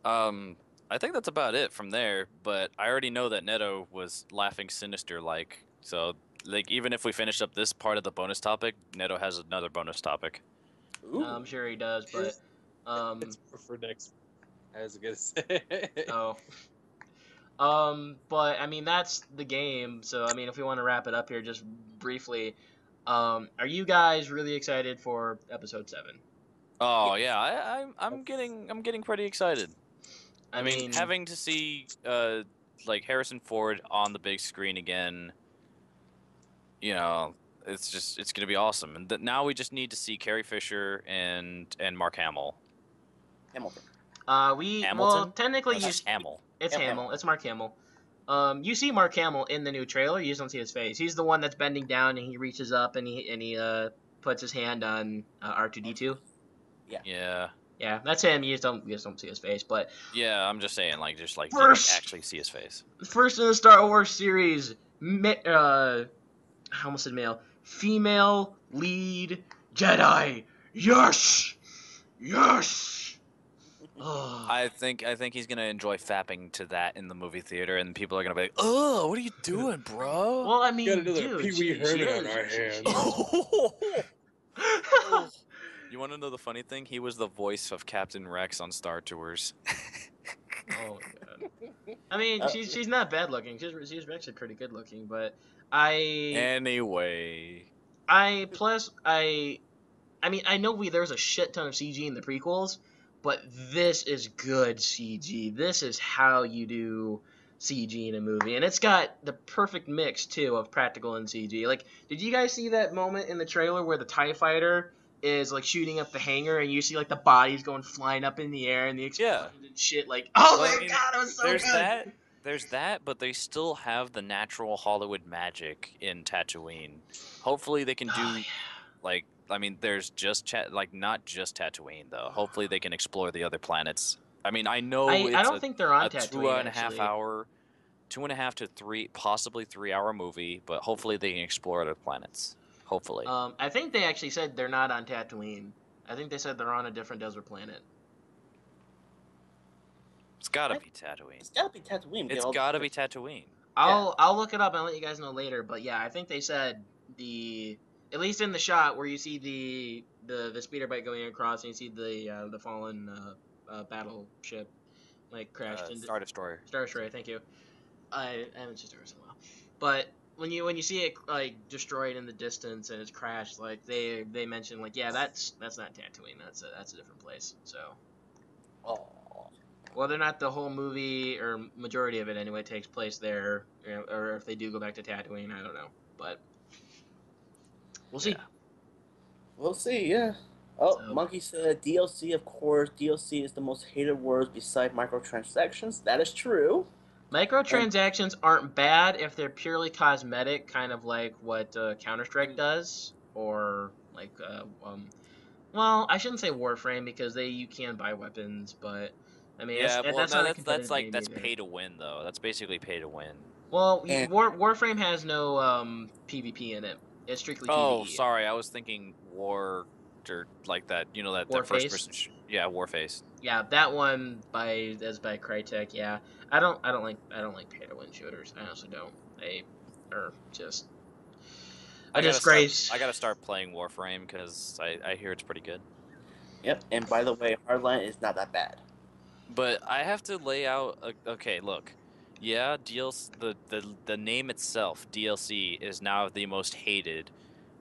I think that's about it from there. But I already know that Neto was laughing sinister like. So like even if we finish up this part of the bonus topic, Neto has another bonus topic. Ooh. I'm sure he does, but It's for next. I was gonna say. oh. But I mean that's the game. So I mean, if we want to wrap it up here, just briefly, are you guys really excited for episode 7? Oh yeah, I'm getting pretty excited. I mean, mean, having to see like Harrison Ford on the big screen again, you know, it's gonna be awesome. And now we just need to see Carrie Fisher and Mark Hamill. Hamilton. Hamilton? Well, technically No, that's Hamill. it's Hamill. Hamill. It's Mark Hamill. You see Mark Hamill in the new trailer. You just don't see his face. He's the one that's bending down and he reaches up and he puts his hand on R2D2. Yeah. Yeah, that's him. You just don't see his face. But Yeah, I'm just saying, like, you First- actually see his face. first in the Star Wars series, I almost said male, female lead Jedi. Yes, yes. Oh. I think he's gonna enjoy fapping to that in the movie theater, and people are gonna be like, "Oh, what are you doing, bro?" Well, I mean, Got another dude, Pee Wee she Herman on is- our she- hands. You want to know the funny thing? He was the voice of Captain Rex on Star Tours. Oh my god. I mean, she's not bad looking. She's actually pretty good looking, but Anyway, I mean, I know there's a shit ton of CG in the prequels, but this is good CG. This is how you do CG in a movie, and it's got the perfect mix too of practical and CG. Like, did you guys see that moment in the trailer where the TIE fighter is like shooting up the hangar, and you see like the bodies going flying up in the air and the explosions and shit? Like, oh Well, I my mean, god, it was so there's good. there's that, but they still have the natural Hollywood magic in Tatooine. Hopefully, they can do Oh, yeah. like. I mean, there's just not just Tatooine though. Hopefully, they can explore the other planets. I mean, I know I it's don't think they're on a Tatooine, 2.5 to 3, possibly 3 hour movie, but hopefully they can explore other planets. Hopefully. I think they actually said they're not on Tatooine. I think they said they're on a different desert planet. It's gotta be Tatooine. It's gotta be Tatooine. It's gotta be Tatooine. I'll look it up and let you guys know later. But yeah, I think they said at least in the shot where you see the speeder bike going across and you see the fallen battleship like crashed into Star Destroyer. Star Destroyer. Thank you. I haven't seen Star Wars in a while, but when you see it like destroyed in the distance and it's crashed, like they mention like, yeah, that's not Tatooine. That's a different place. So. Oh. Whether or not the whole movie, or majority of it anyway, takes place there, or if they do go back to Tatooine, I don't know. But we'll see. Yeah. We'll see, yeah. Oh, So- Monkey said DLC, of course. DLC is the most hated word beside microtransactions. That is true. Microtransactions aren't bad if they're purely cosmetic, kind of like what Counter-Strike does, or like, well, I shouldn't say Warframe because you can buy weapons, but I mean, Yeah, well, that's no, not a that's competitive game that's either. pay to win though. That's basically pay to win. Well, And- Warframe has no PvP in it. It's strictly Oh, PvE. sorry, I was thinking War or like that. You know that Warface? first person. Yeah, Warface. Yeah, that one by Crytek. Yeah, I don't like pay to win shooters. I honestly don't. They are just a disgrace. I gotta start playing Warframe because I hear it's pretty good. Yep, and by the way, Hardline is not that bad. But I have to lay out. Okay, look. Yeah, DLC. The name itself, DLC, is now the most hated,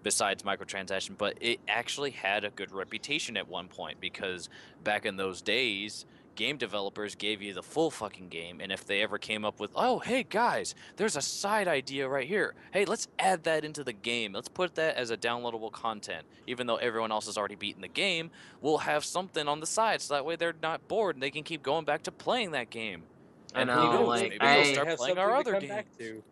besides microtransaction. But it actually had a good reputation at one point because back in those days, game developers gave you the full fucking game, and if they ever came up with, oh hey guys, there's a side idea right here. Hey, let's add that into the game. Let's put that as a downloadable content. Even though everyone else has already beaten the game, we'll have something on the side so that way they're not bored and they can keep going back to playing that game. I And know, who knows, like, maybe I- they'll They start have playing our something to other come back games.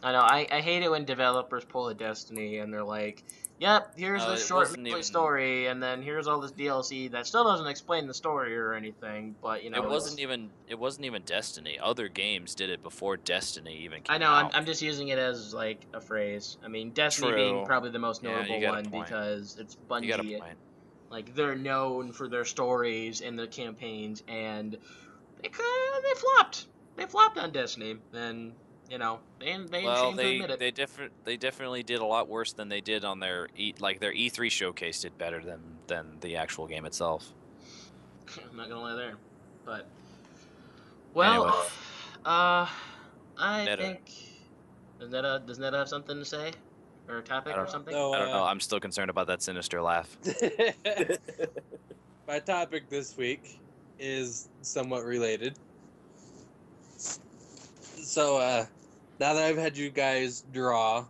to. I know. I hate it when developers pull a Destiny and they're like, "Yep, here's the It short wasn't gameplay even- story, and then here's all this DLC that still doesn't explain the story or anything." But you know, It wasn't even Destiny. Other games did it before Destiny even came I know. out. I'm just using it as like a phrase. I mean, Destiny True. being probably the most Yeah, you notable got a one point. because it's You got a Bungie. point. Like they're known for their stories and their campaigns, and they flopped. They flopped on Destiny, and you know they ain't Well, ashamed to admit it. they definitely did a lot worse than they did on their their E3 showcase did better than the actual game itself. I'm not gonna lie there, but well, Anyway. I Neto. think does Neta have something to say or a topic I don't or know. something? So, I don't know. I'm still concerned about that sinister laugh. my topic this week is somewhat related. So, now that I've had you guys draw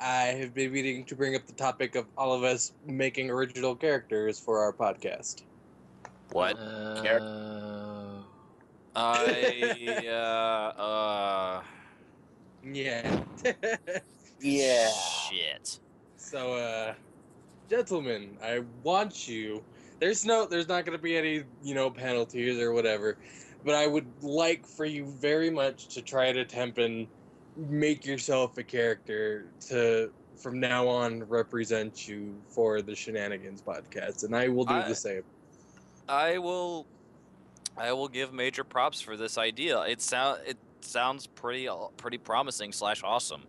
I have been meaning to bring up the topic of all of us making original characters for our podcast. What? Yeah. Yeah. Shit. So, gentlemen, I want you. There's not going to be any, penalties or whatever, but I would like for you very much to try to attempt and make yourself a character to, from now on, represent you for the Shenanigans podcast, and I will do the same. I will give major props for this idea. It sounds pretty promising / awesome.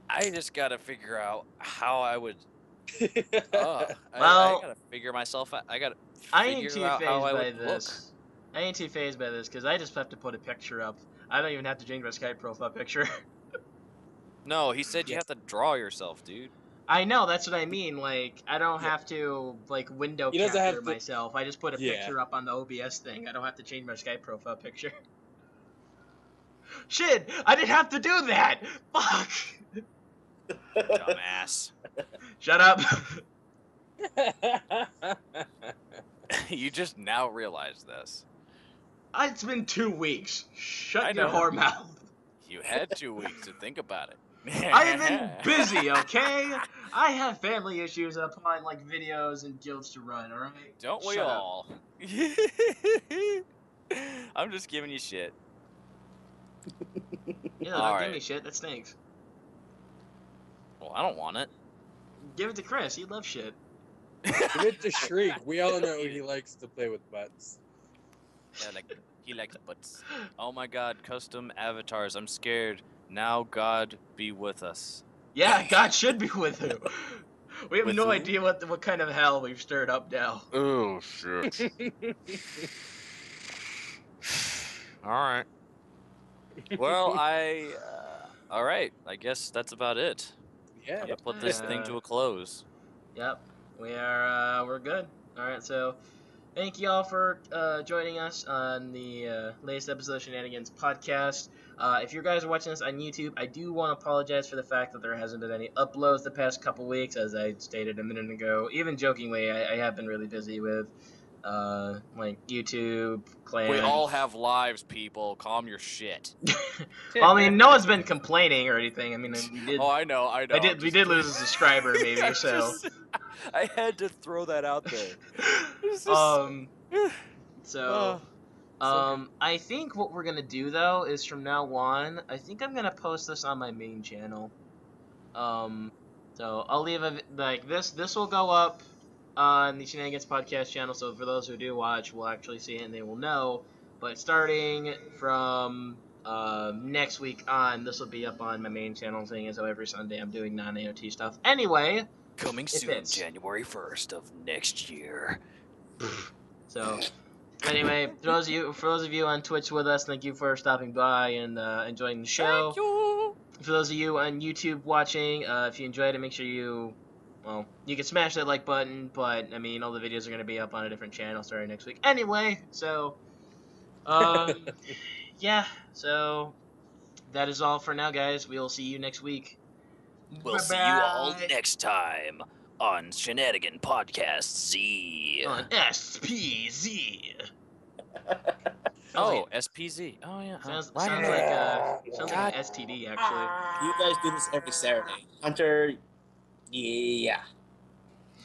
I just gotta figure out how I would. I gotta figure myself out. I gotta figure out how I would look. I ain't too phased by this because I just have to put a picture up. I don't even have to change my Skype profile picture. No, he said you have to draw yourself, dude. I know, that's what I mean. Like, I don't have to window capture myself. I just put a picture up on the OBS thing. I don't have to change my Skype profile picture. Shit! I didn't have to do that! Fuck! Dumbass. Shut up. You just now realized this. It's been 2 weeks. Shut your whore mouth. You had 2 weeks to think about it. I have been busy, okay? I have family issues upon videos and guilds to run, alright? Don't we all? I'm just giving you shit. Yeah, don't give me shit. That stinks. Well, I don't want it. Give it to Chris. He loves shit. Give it to Shriek. We all know he likes to play with butts. Yeah, he likes butts. Oh my god, custom avatars. I'm scared. Now God be with us. Yeah, God should be with you. We have no idea what kind of hell we've stirred up now. Oh, shit. Alright. Well, alright. I guess that's about it. Yeah. I'm gonna put this thing to a close. Yep. We're good. Alright, so thank you all for joining us on the latest episode of Shenanigans podcast. If you guys are watching this on YouTube, I do want to apologize for the fact that there hasn't been any uploads the past couple weeks, as I stated a minute ago. Even jokingly, I have been really busy with YouTube, Clan. We all have lives, people. Calm your shit. Well, I mean, no one's been complaining or anything. I mean, we did. Oh, I know. We did lose a subscriber, maybe. So I had to throw that out there. I think what we're gonna do though is from now on, I think I'm gonna post this on my main channel. So I'll leave this will go up on the Shenanigans podcast channel. So for those who do watch, will actually see it and they will know. But starting from next week on, this will be up on my main channel, seeing as how every Sunday I'm doing non-AOT stuff. Anyway, coming soon, January 1st of next year. So. Anyway, for those of you on Twitch with us, thank you for stopping by and enjoying the show. Thank you. For those of you on YouTube watching, if you enjoyed it, make sure you can smash that like button. But I mean, all the videos are gonna be up on a different channel starting next week. Anyway, so yeah, so that is all for now, guys. We'll see you next week. We'll see you all next time on Shenanigan Podcast Z. On SPZ. Oh, SPZ. Oh, yeah. Sounds like an STD, actually. You guys do this every Saturday. Hunter, yeah.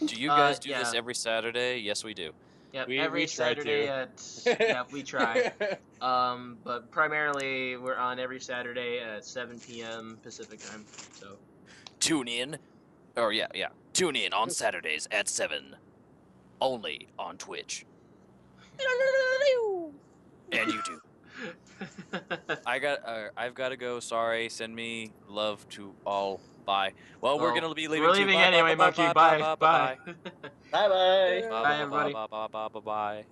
Do you guys do this every Saturday? Yes, we do. Yep, every Saturday we try. But primarily we're on every Saturday at 7 p.m. Pacific time. So tune in. Or tune in on Saturdays at 7. Only on Twitch. And YouTube. I've got to go. Sorry. Send me love to all. Bye. Well, we're gonna be leaving. We're leaving anyway, Monkey. Bye. Bye. Bye. Bye. Bye, everybody. Bye.